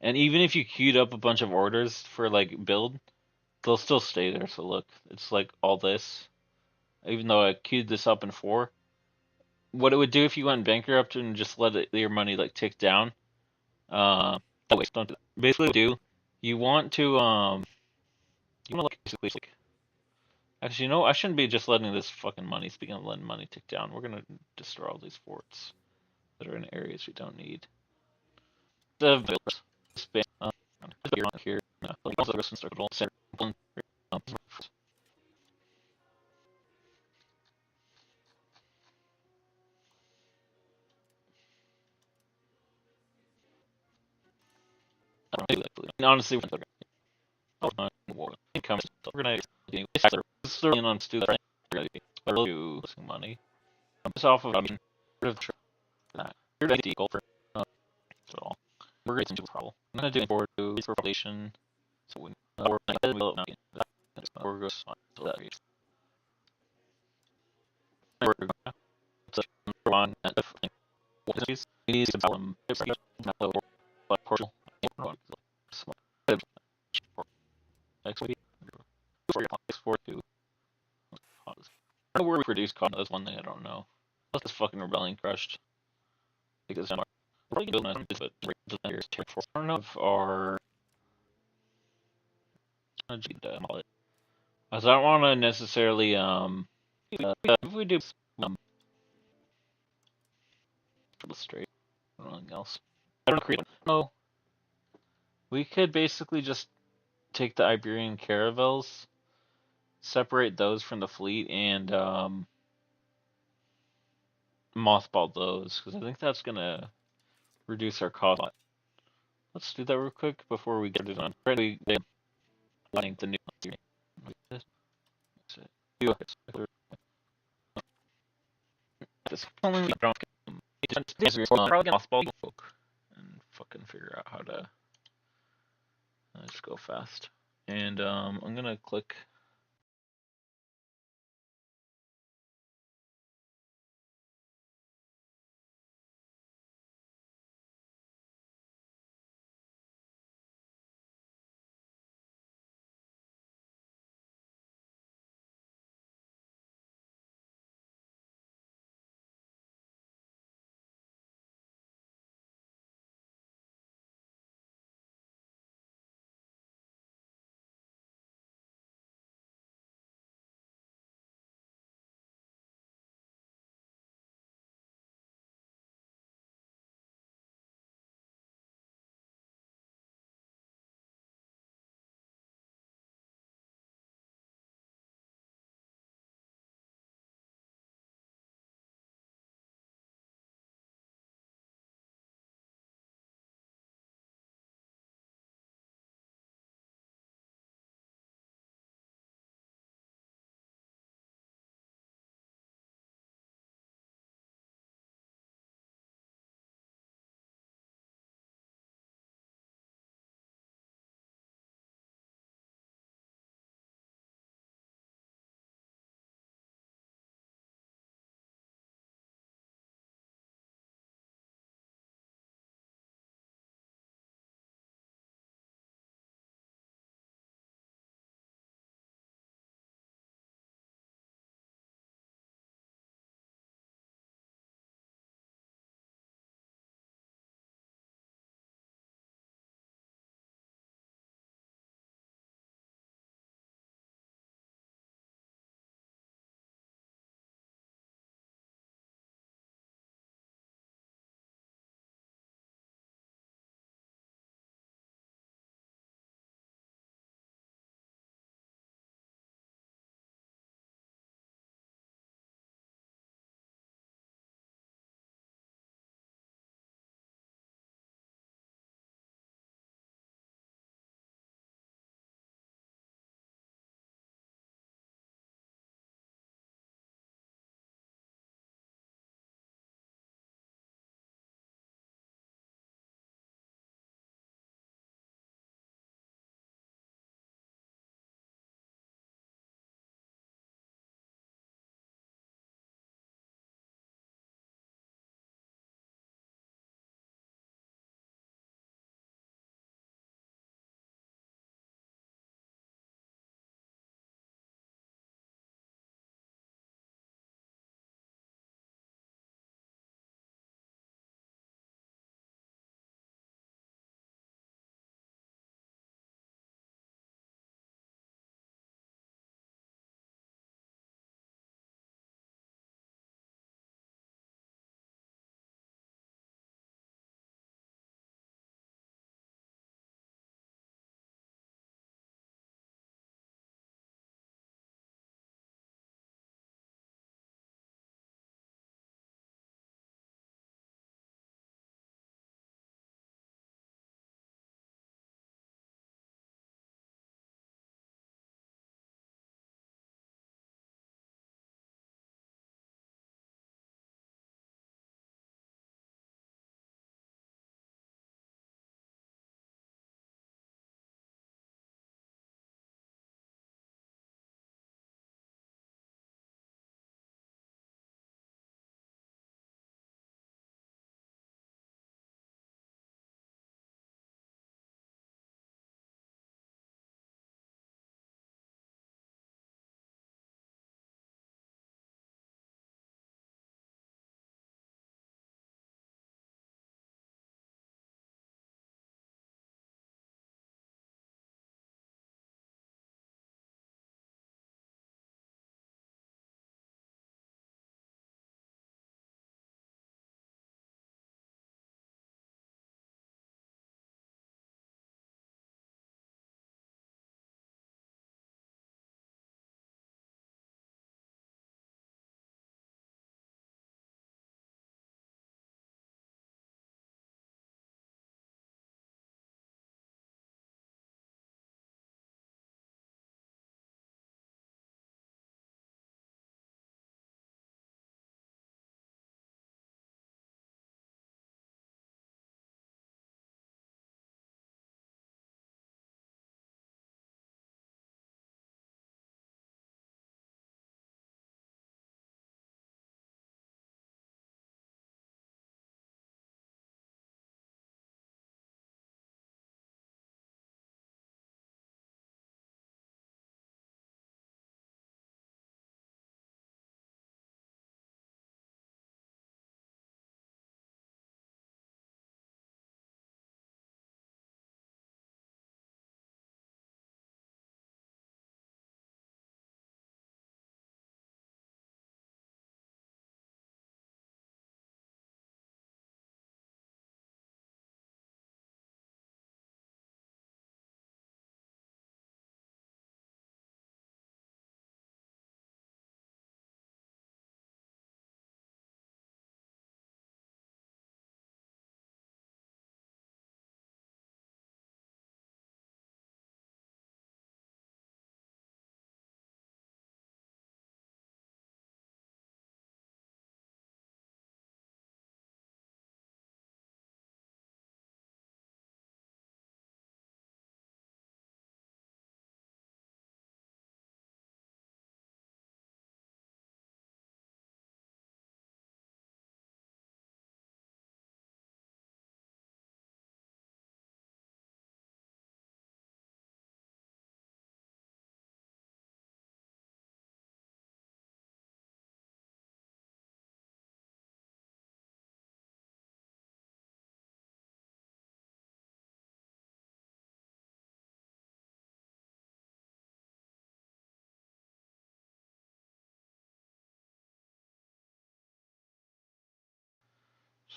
And even if you queued up a bunch of orders for like build, they'll still stay there. So look, it's like all this. Even though I queued this up in 4, what it would do if you went bankrupt and just let your money like tick down. Wait, don't do that. Basically, do you want to you want to like basically like actually I shouldn't be just letting this fucking money. Speaking of letting money tick down, we're gonna destroy all these forts that are in areas we don't need. The span here. Also, the circle center. Honestly, we're not war. Income. We're gonna certainly on to that. We're gonna do losing money. This off of that. You're the goal for so we're going to do a problem. I'm gonna do it for population. So we we're gonna build now. We're going to that. We're going to one and what is these from but partial next week for your export to where we produce cotton. That's one thing I don't know. Unless this fucking rebellion crushed because I'm really building on this, but I don't know if our as I don't want to necessarily if we do straight or anything else. I don't create. No, we could basically just take the Iberian caravels, separate those from the fleet, and mothball those because I think that's gonna reduce our cost. Let's do that real quick before we get it on. Ready? Lining the new. This only don't probably mothball and fucking figure out how to just go fast. And I'm gonna click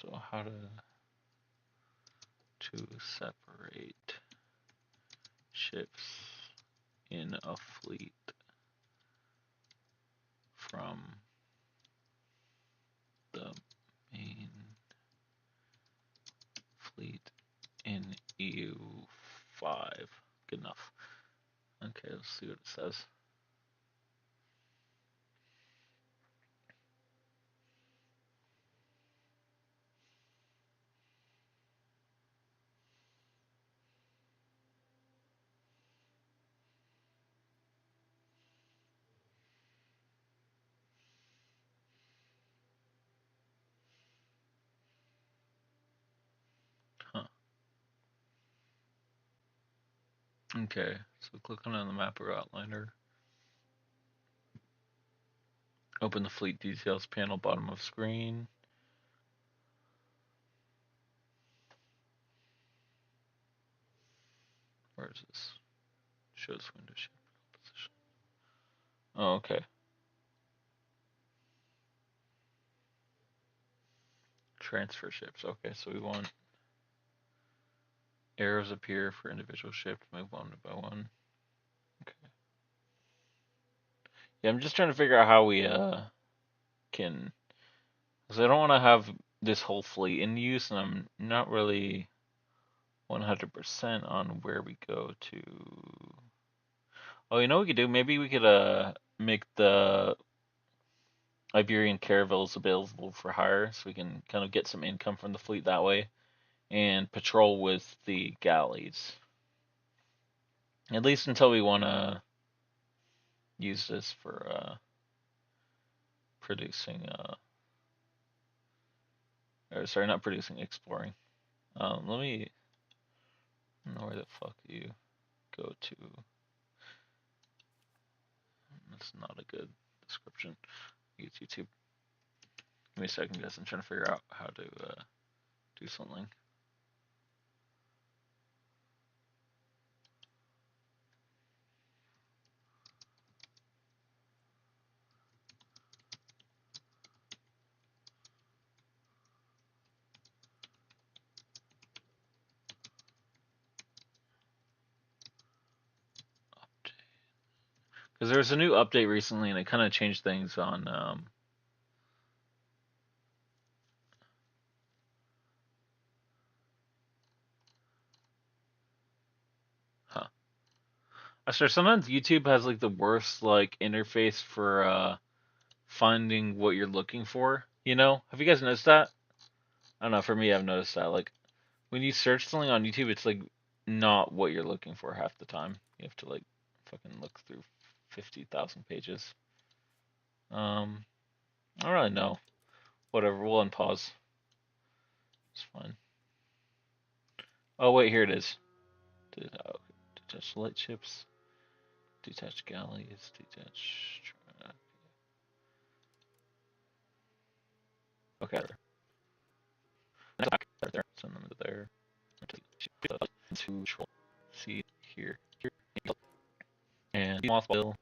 So how to separate ships in a fleet from the main fleet in EU5. Good enough. Okay, let's see what it says. Huh. Okay, so click on the map or outliner. Open the fleet details panel, bottom of screen. Where is this? Shows window ship position. Oh, okay. Transfer ships. Okay, so we want arrows appear for individual ships, move one by one. Okay. Yeah, I'm just trying to figure out how we can, because I don't want to have this whole fleet in use, and I'm not really 100% on where we go to. Oh, you know what we could do? Maybe we could make the Iberian caravels available for hire, so we can kind of get some income from the fleet that way, and patrol with the galleys. At least until we want to use this for producing, or sorry, not producing, exploring. Let me know where the fuck you go to. That's not a good description. Use YouTube. Give me a second, guys. I'm trying to figure out how to do something. Because there was a new update recently, and it kind of changed things on. Huh. I swear, sometimes YouTube has like the worst like interface for finding what you're looking for. You know? Have you guys noticed that? I don't know. For me, I've noticed that. Like when you search something on YouTube, it's like not what you're looking for half the time. You have to like fucking look through 50,000 pages. I don't really know. Whatever. We'll unpause. It's fine. Oh wait, here it is. Detach light ships. Detach galleys. Detach. Okay. There. Send them to there. To see here. And mothball.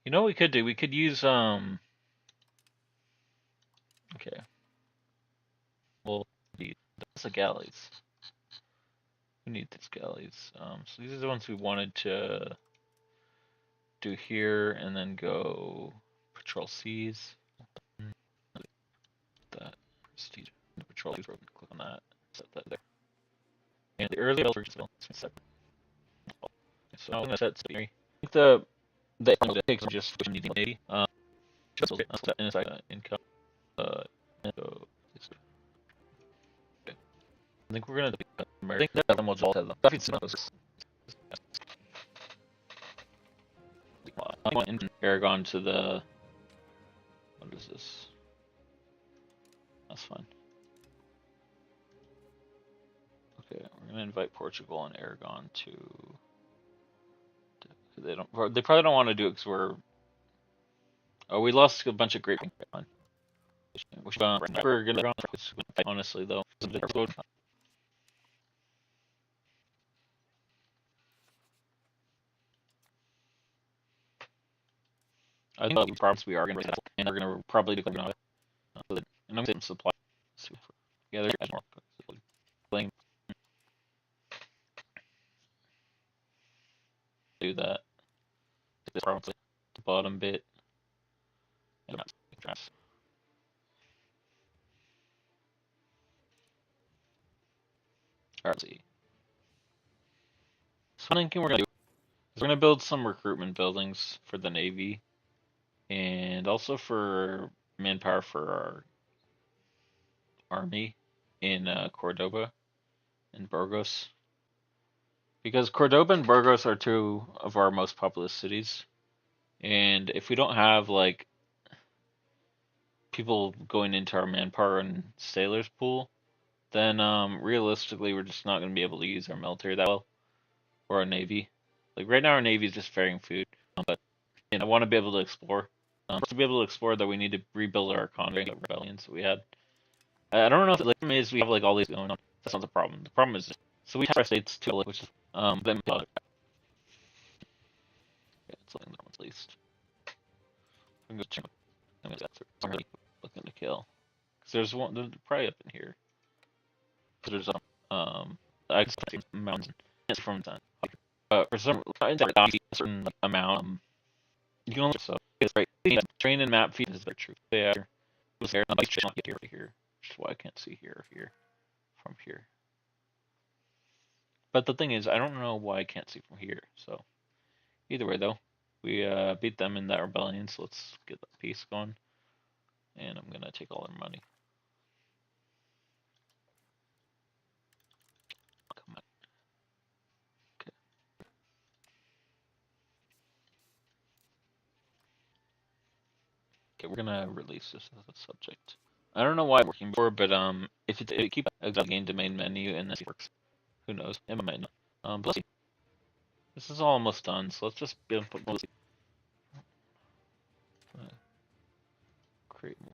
You know what we could do? We could use Okay. Well, that's the galleys. We need these galleys. So these are the ones we wanted to do here, and then go patrol seas. That prestige. The patrol seas. Click on that. Set that there. And the early version is set. So I'm gonna set theory. I think the takes just needing maybe. Just set inside income. And go. I think we're gonna do I think that mods all have them. I want engine Aragon to the. What is this? That's fine. Okay, we're gonna invite Portugal and Aragon to. They don't. They probably don't want to do it because we're. Oh, we lost a bunch of great. We're gonna. Honestly, though. I think the problems we are going to and we're going to probably declare and I'm going to supply. Yeah, there's more playing. Do that. This probably the bottom bit. And alright, let's see. So one thing we're gonna do is we're gonna build some recruitment buildings for the Navy and also for manpower for our army in Cordoba and Burgos. Because Cordoba and Burgos are two of our most populous cities. And if we don't have like people going into our manpower and sailors pool, then realistically we're just not going to be able to use our military that well or our navy. Like right now our navy is just ferrying food, but I want to be able to explore. To be able to explore, though, we need to rebuild our economy, rebellions that we had. I don't know if the problem is we have like all these going on. That's not the problem. The problem is so we have our states too, which is them. Yeah, it's like at least. I'm gonna check. I'm gonna looking to kill. Cause there's one. There's probably up in here. There's I can see mountains from that. For some a certain amount, you can only so it's right. Train and map feed is very true. They are there. I can't get here. Which is why I can't see here from here. But the thing is, I don't know why I can't see from here. So either way, though, we beat them in that rebellion. So let's get the peace going. And I'm gonna take all their money. Come on. Okay. Okay, we're gonna release this as a subject. I don't know why I'm working for, but if it keeps gain domain menu and this works, who knows? It might not. But let's see. This is almost done, so let's just put create more.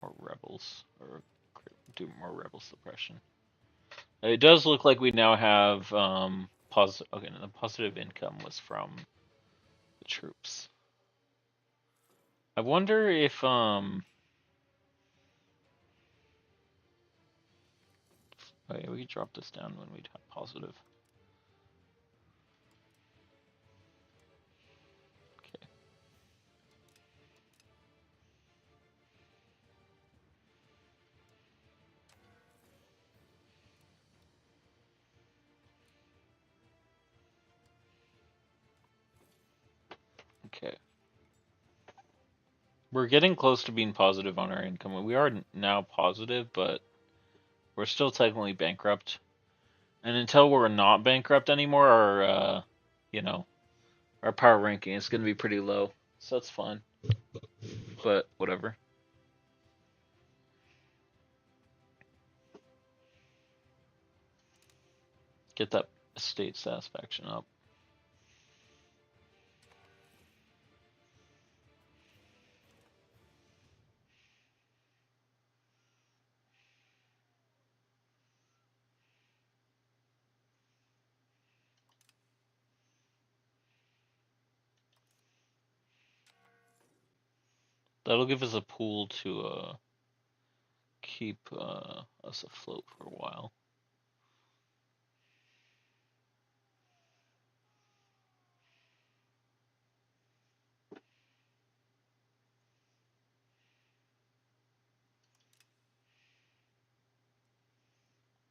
More rebels, or do more rebel suppression. It does look like we now have positive. Okay, no, the positive income was from the troops. I wonder if oh yeah, we could drop this down when we have positive. Okay. Okay. We're getting close to being positive on our income. We are now positive, but we're still technically bankrupt. And until we're not bankrupt anymore, our you know, our power ranking is going to be pretty low. So that's fine. But whatever. Get that state satisfaction up. That'll give us a pool to keep us afloat for a while.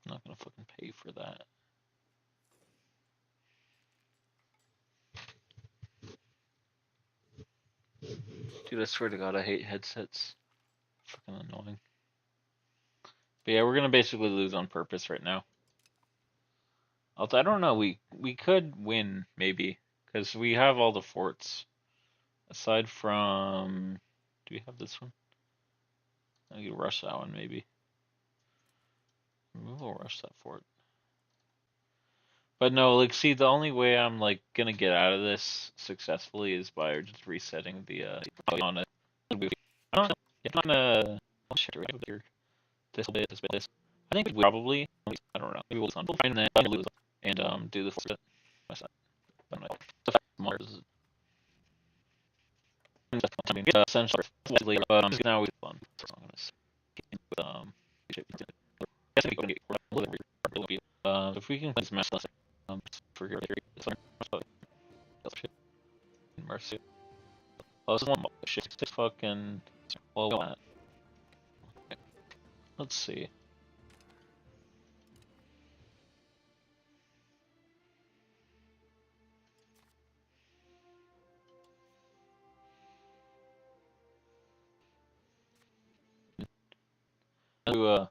I'm not gonna fucking pay for that. Dude, I swear to God, I hate headsets. Fucking annoying. But yeah, we're gonna basically lose on purpose right now. Although I don't know, we could win maybe because we have all the forts. Aside from, do we have this one? I could rush that one maybe. We'll rush that fort. But no, like, see, the only way I'm like gonna get out of this successfully is by just resetting the on it. I don't know. Oh shit, right here. This bit, this bit, this. I think we probably, I don't know. Maybe we'll find and then lose and do the fort. I don't know. Mars. Essentially, but now we fun. So I'm gonna skip if we can please mess us for your mercy. Oh, this one shit fucking well. Let's see. Do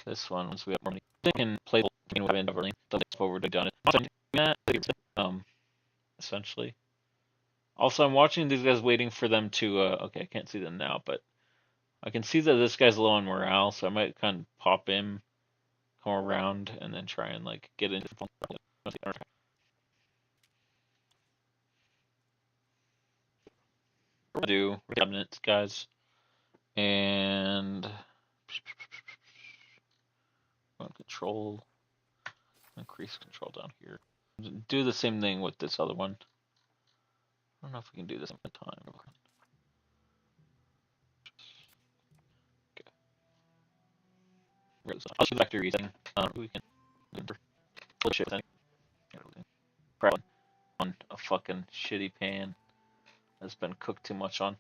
this one once we have more money. They can play the game in Everly. That's what we're done it. Essentially. Also, I'm watching these guys waiting for them to. Okay, I can't see them now, but I can see that this guy's low on morale, so I might kind of pop him, come around, and then try and like get into. Do cabinets, guys, and control, increase control down here. Do the same thing with this other one. I don't know if we can do this at the time. Okay. I'll do vector using. We can flip shit then. On a fucking shitty pan that's been cooked too much on.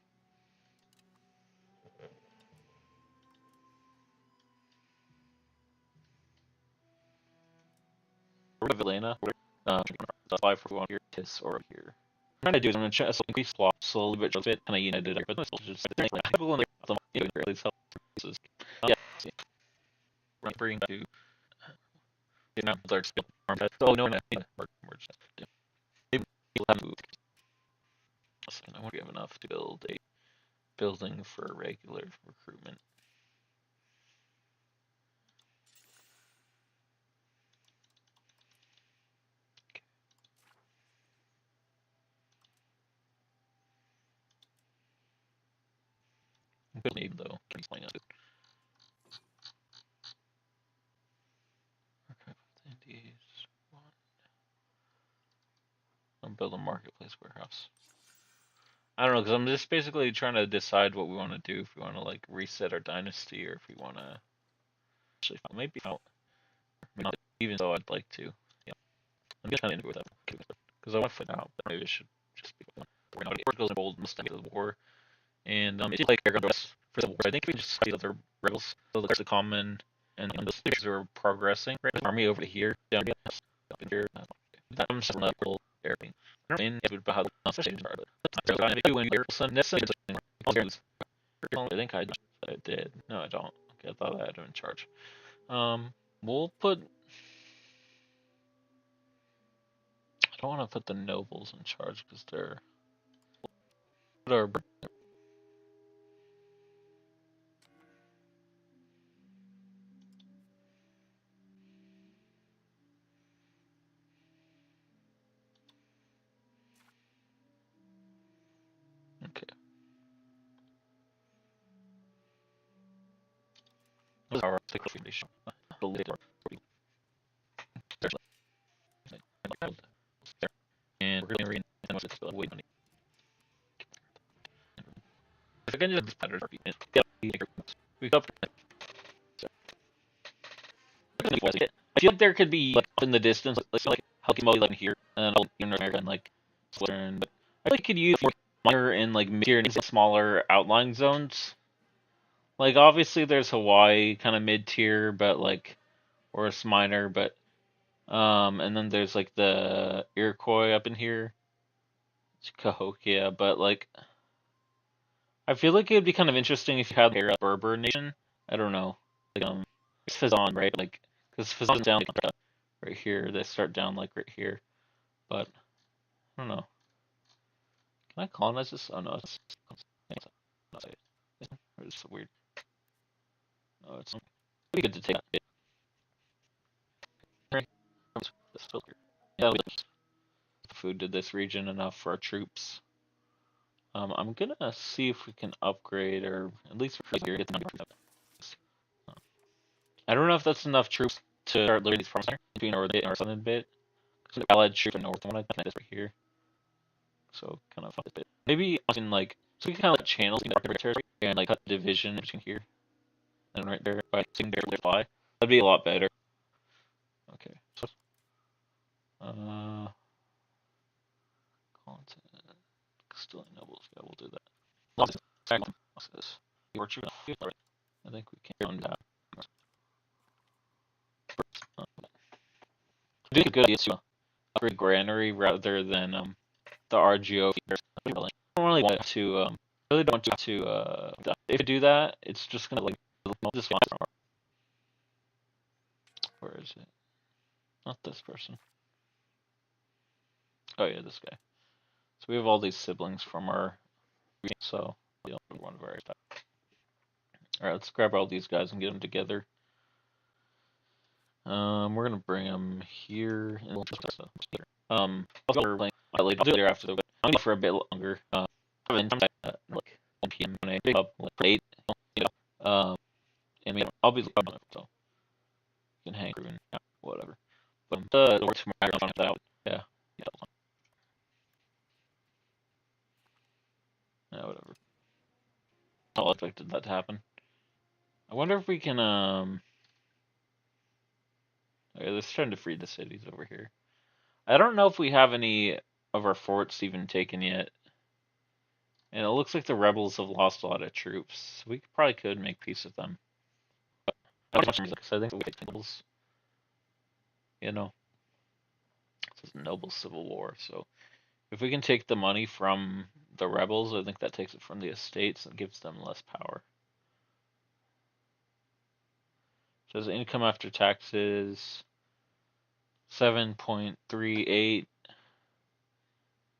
Vilena, apply for one here, Tis or here. What I'm trying to do is I'm going to increase swap slowly but just a bit, kind of united, but it's just people in there, please help. Yeah, bring to you know, large scale farm. Oh no, we're just people have moved. I wonder if we have enough to build a building for regular recruitment. Good need though. Can explain it. I'm building a marketplace warehouse. I don't know, because I'm just basically trying to decide what we want to do. If we want to like reset our dynasty, or if we want to actually maybe out. Not even though I'd like to. Yeah, I'm just kind of into that because I want to find out. But maybe it should just be Portugal's involved in the war, and it seems like they're going to for the war. I think we just see other rebels, so there's the common and the leaders are progressing. Right, the army over here, down here, I'm still not real area. I don't know if how the stations are, but I think I did. No, I don't. Okay, I thought I had him in charge. We'll put. I don't want to put the nobles in charge because they're. Okay. Our foundation. And we're going to wait. If I can just better we up. I feel like there could be like in the distance, like Pokemon like here and in North America and like Western, but I think could use more minor and like mid-tier and smaller outlying zones. Like obviously there's Hawaii kind of mid-tier, but like or it's minor, but and then there's like the Iroquois up in here. It's Cahokia, but like I feel like it would be kind of interesting if you had a Berber nation. I don't know, like Fazan, right? Like because Fazan's down like, right here. They start down like right here, but I don't know. Can I colonize this? Oh no, it's so weird. Oh, it's pretty good to take it. This filter. Yeah, food to this region enough for our troops. I'm gonna see if we can upgrade or at least for here get the number. I don't know if that's enough troops to start literally these farms between our bit and our southern bit. Because the allied troops are north one, I think this right here. So kind of a bit. Maybe I can like so we can kind of like channels in our territory and like cut the division between here and right there by seeing their fly. That'd be a lot better. Okay. So content Castilian nobles. Yeah, we'll do that. What's this? I think we can run that. I think a good idea to upgrade granary rather than the RGO. I don't really want to really don't want to if I do that, it's just gonna like this one. Where is it? Not this person. Oh yeah, this guy. So we have all these siblings from our so one of our Alright, let's grab all these guys and get them together. We're gonna bring them here. I'll do it later after the. I'm for a bit longer. Like 1 p.m. when I pick up like 8. And I'll be on it, so you can hang and whatever. But work tomorrow on that. Yeah. Yeah, whatever. I expected that to happen. I wonder if we can okay, let's try to free the cities over here. I don't know if we have any of our forts even taken yet. And it looks like the rebels have lost a lot of troops. We probably could make peace with them. But I don't know, because I think we take nobles. You know, it's a noble civil war. So if we can take the money from the rebels, I think that takes it from the estates and gives them less power. Says income after taxes 7.38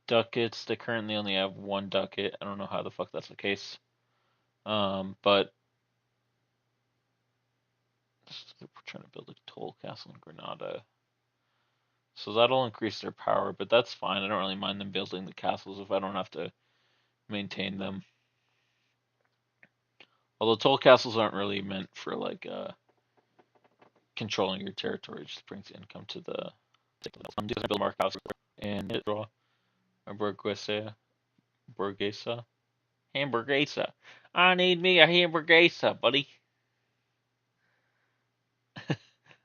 ducats. They currently only have 1 ducat. I don't know how the fuck that's the case. But we're trying to build a toll castle in Granada. So that'll increase their power, but that's fine. I don't really mind them building the castles if I don't have to maintain them. Although toll castles aren't really meant for like controlling your territory, it just brings income to the. I'm doing build mark house and draw a Burguesa. Hamburguesa. I need me a hamburguesa, buddy.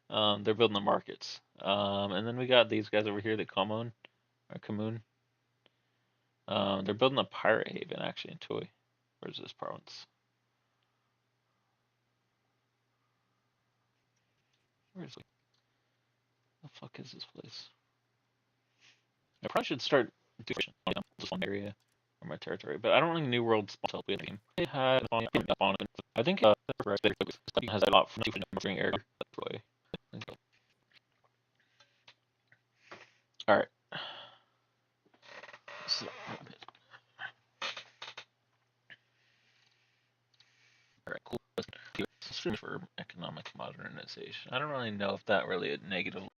They're building the markets. And then we got these guys over here, the Commune or Commune. They're building a pirate haven actually in Toy. Where's this province? Where's the fuck is this place? I probably should start doing this one area or my territory, but I don't think New World spawned with game. It had I think has a lot from during air deploy. All right. So, all right, cool. For economic modernization. I don't really know if that really negatively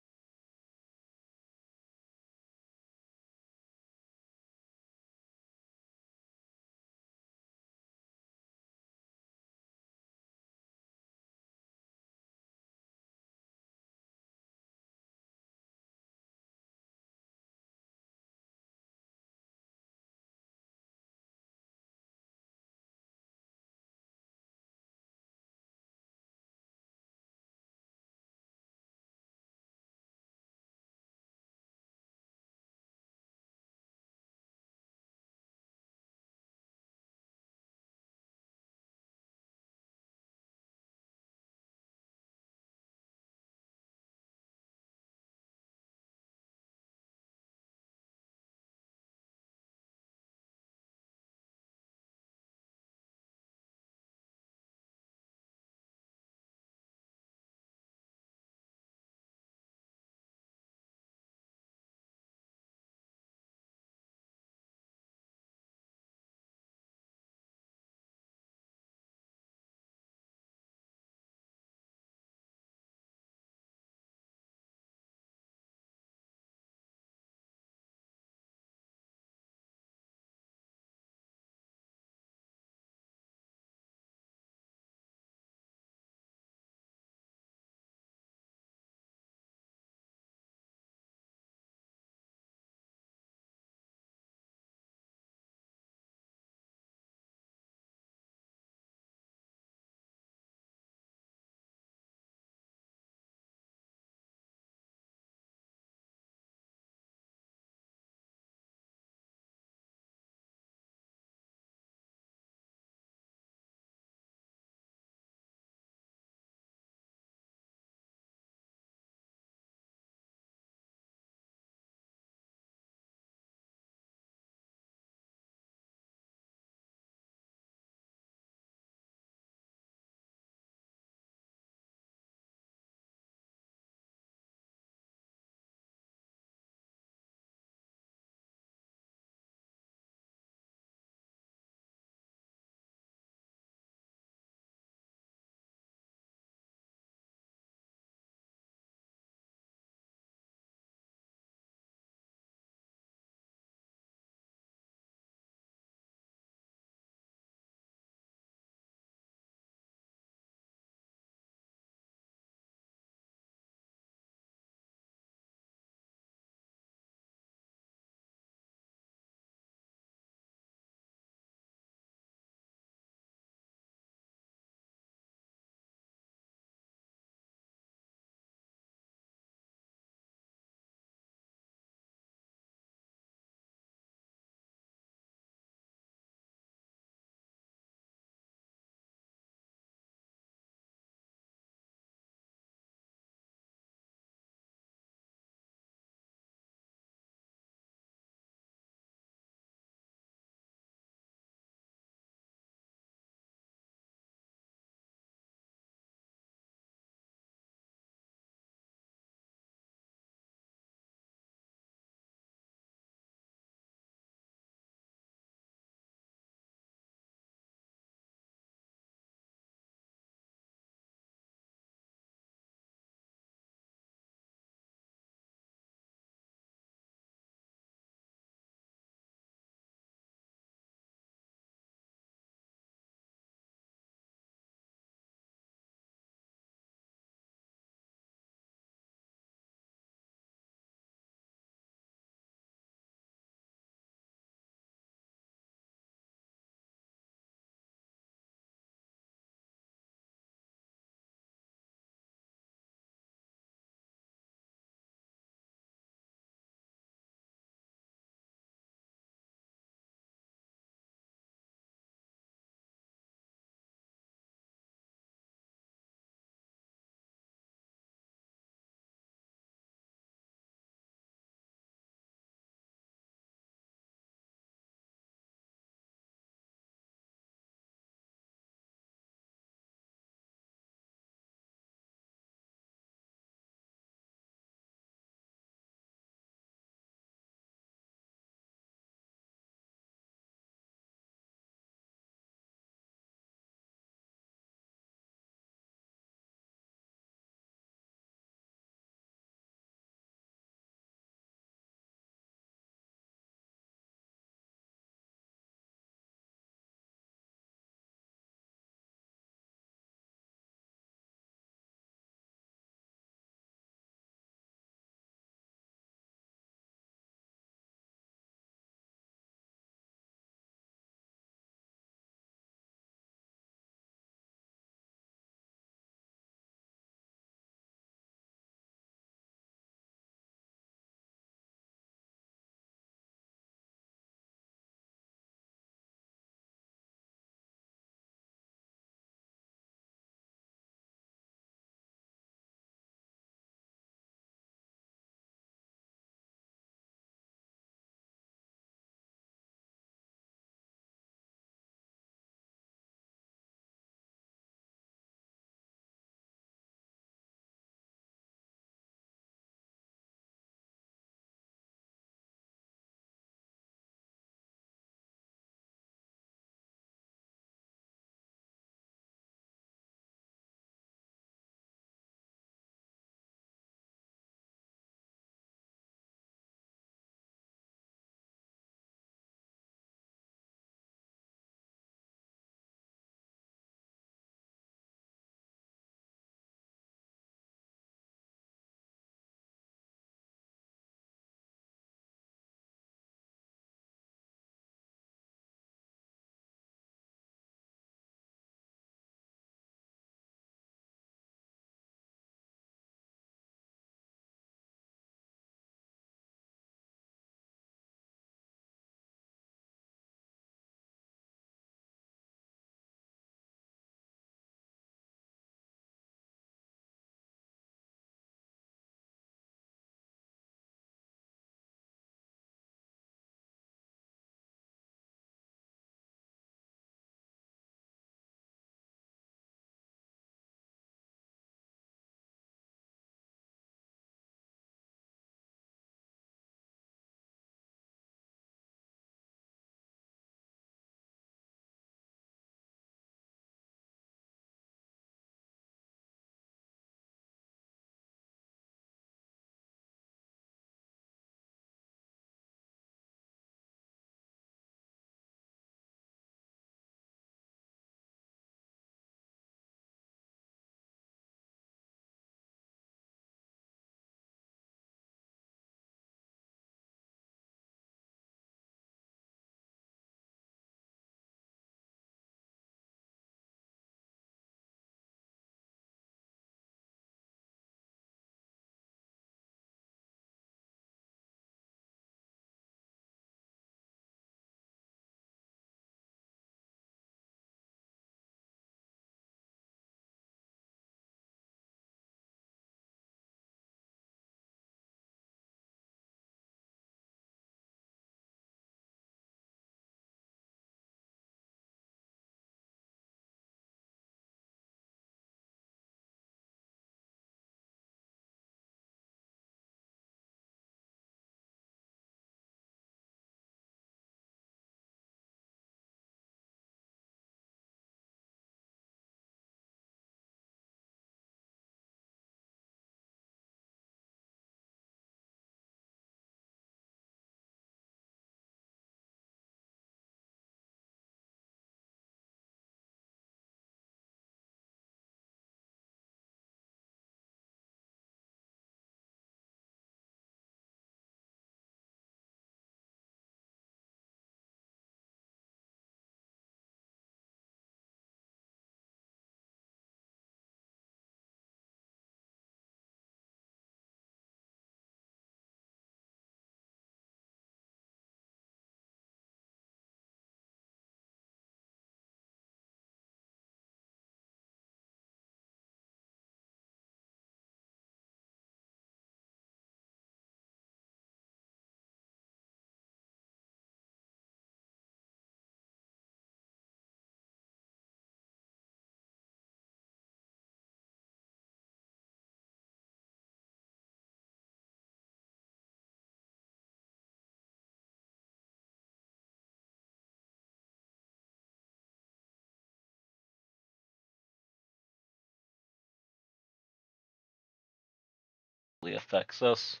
really affects us,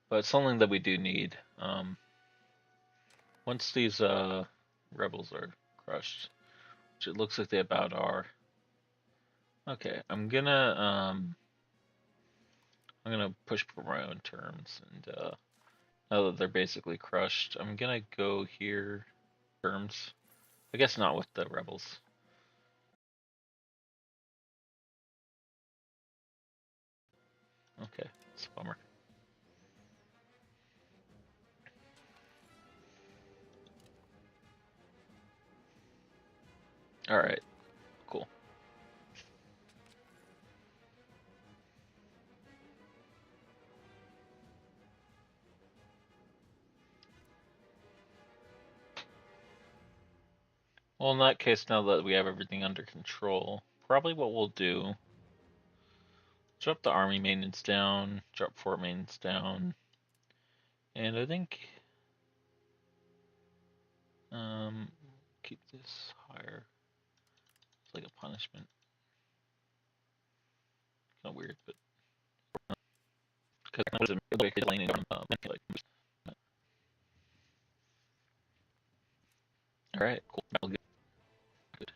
but it's something that we do need. Once these rebels are crushed, which it looks like they about are. Okay, I'm gonna push for my own terms, and now that they're basically crushed, I'm gonna go here. Terms. I guess not with the rebels. Okay, it's a bummer. Alright, cool. Well, in that case, now that we have everything under control, probably what we'll do, drop the army maintenance down, drop fort maintenance down, and I think, keep this higher. It's like a punishment. Kind of weird, but because all right, cool. Good.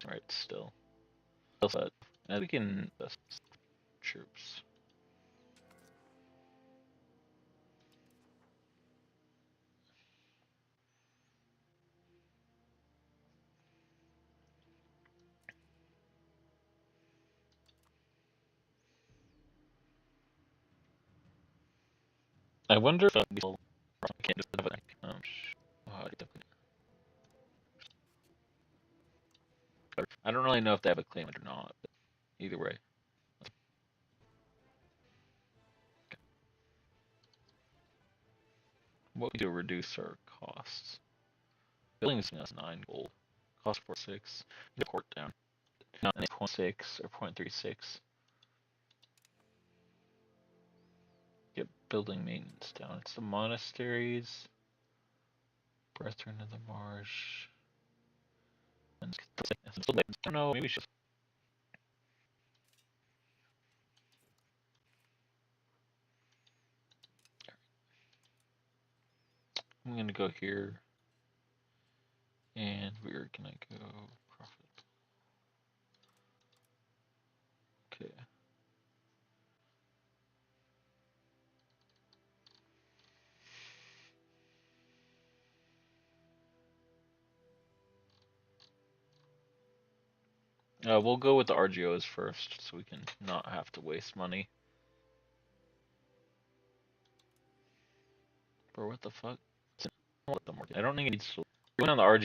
Right, still set. And we can best troops. I wonder if we still can't just have it. I don't really know if they have a claimant or not, but either way. Okay. What we do to reduce our costs. Building is 9 gold. Cost 4.6. The court down. Not 0.6 or 0.36. Get building maintenance down. It's the monasteries. Brethren of the Marsh. And I don't know, maybe we should. I'm gonna go here. And we're gonna go profit. Okay. We'll go with the RGOs first, so we can not have to waste money. Or what the fuck? I don't think it needs to. We're going on the RGO.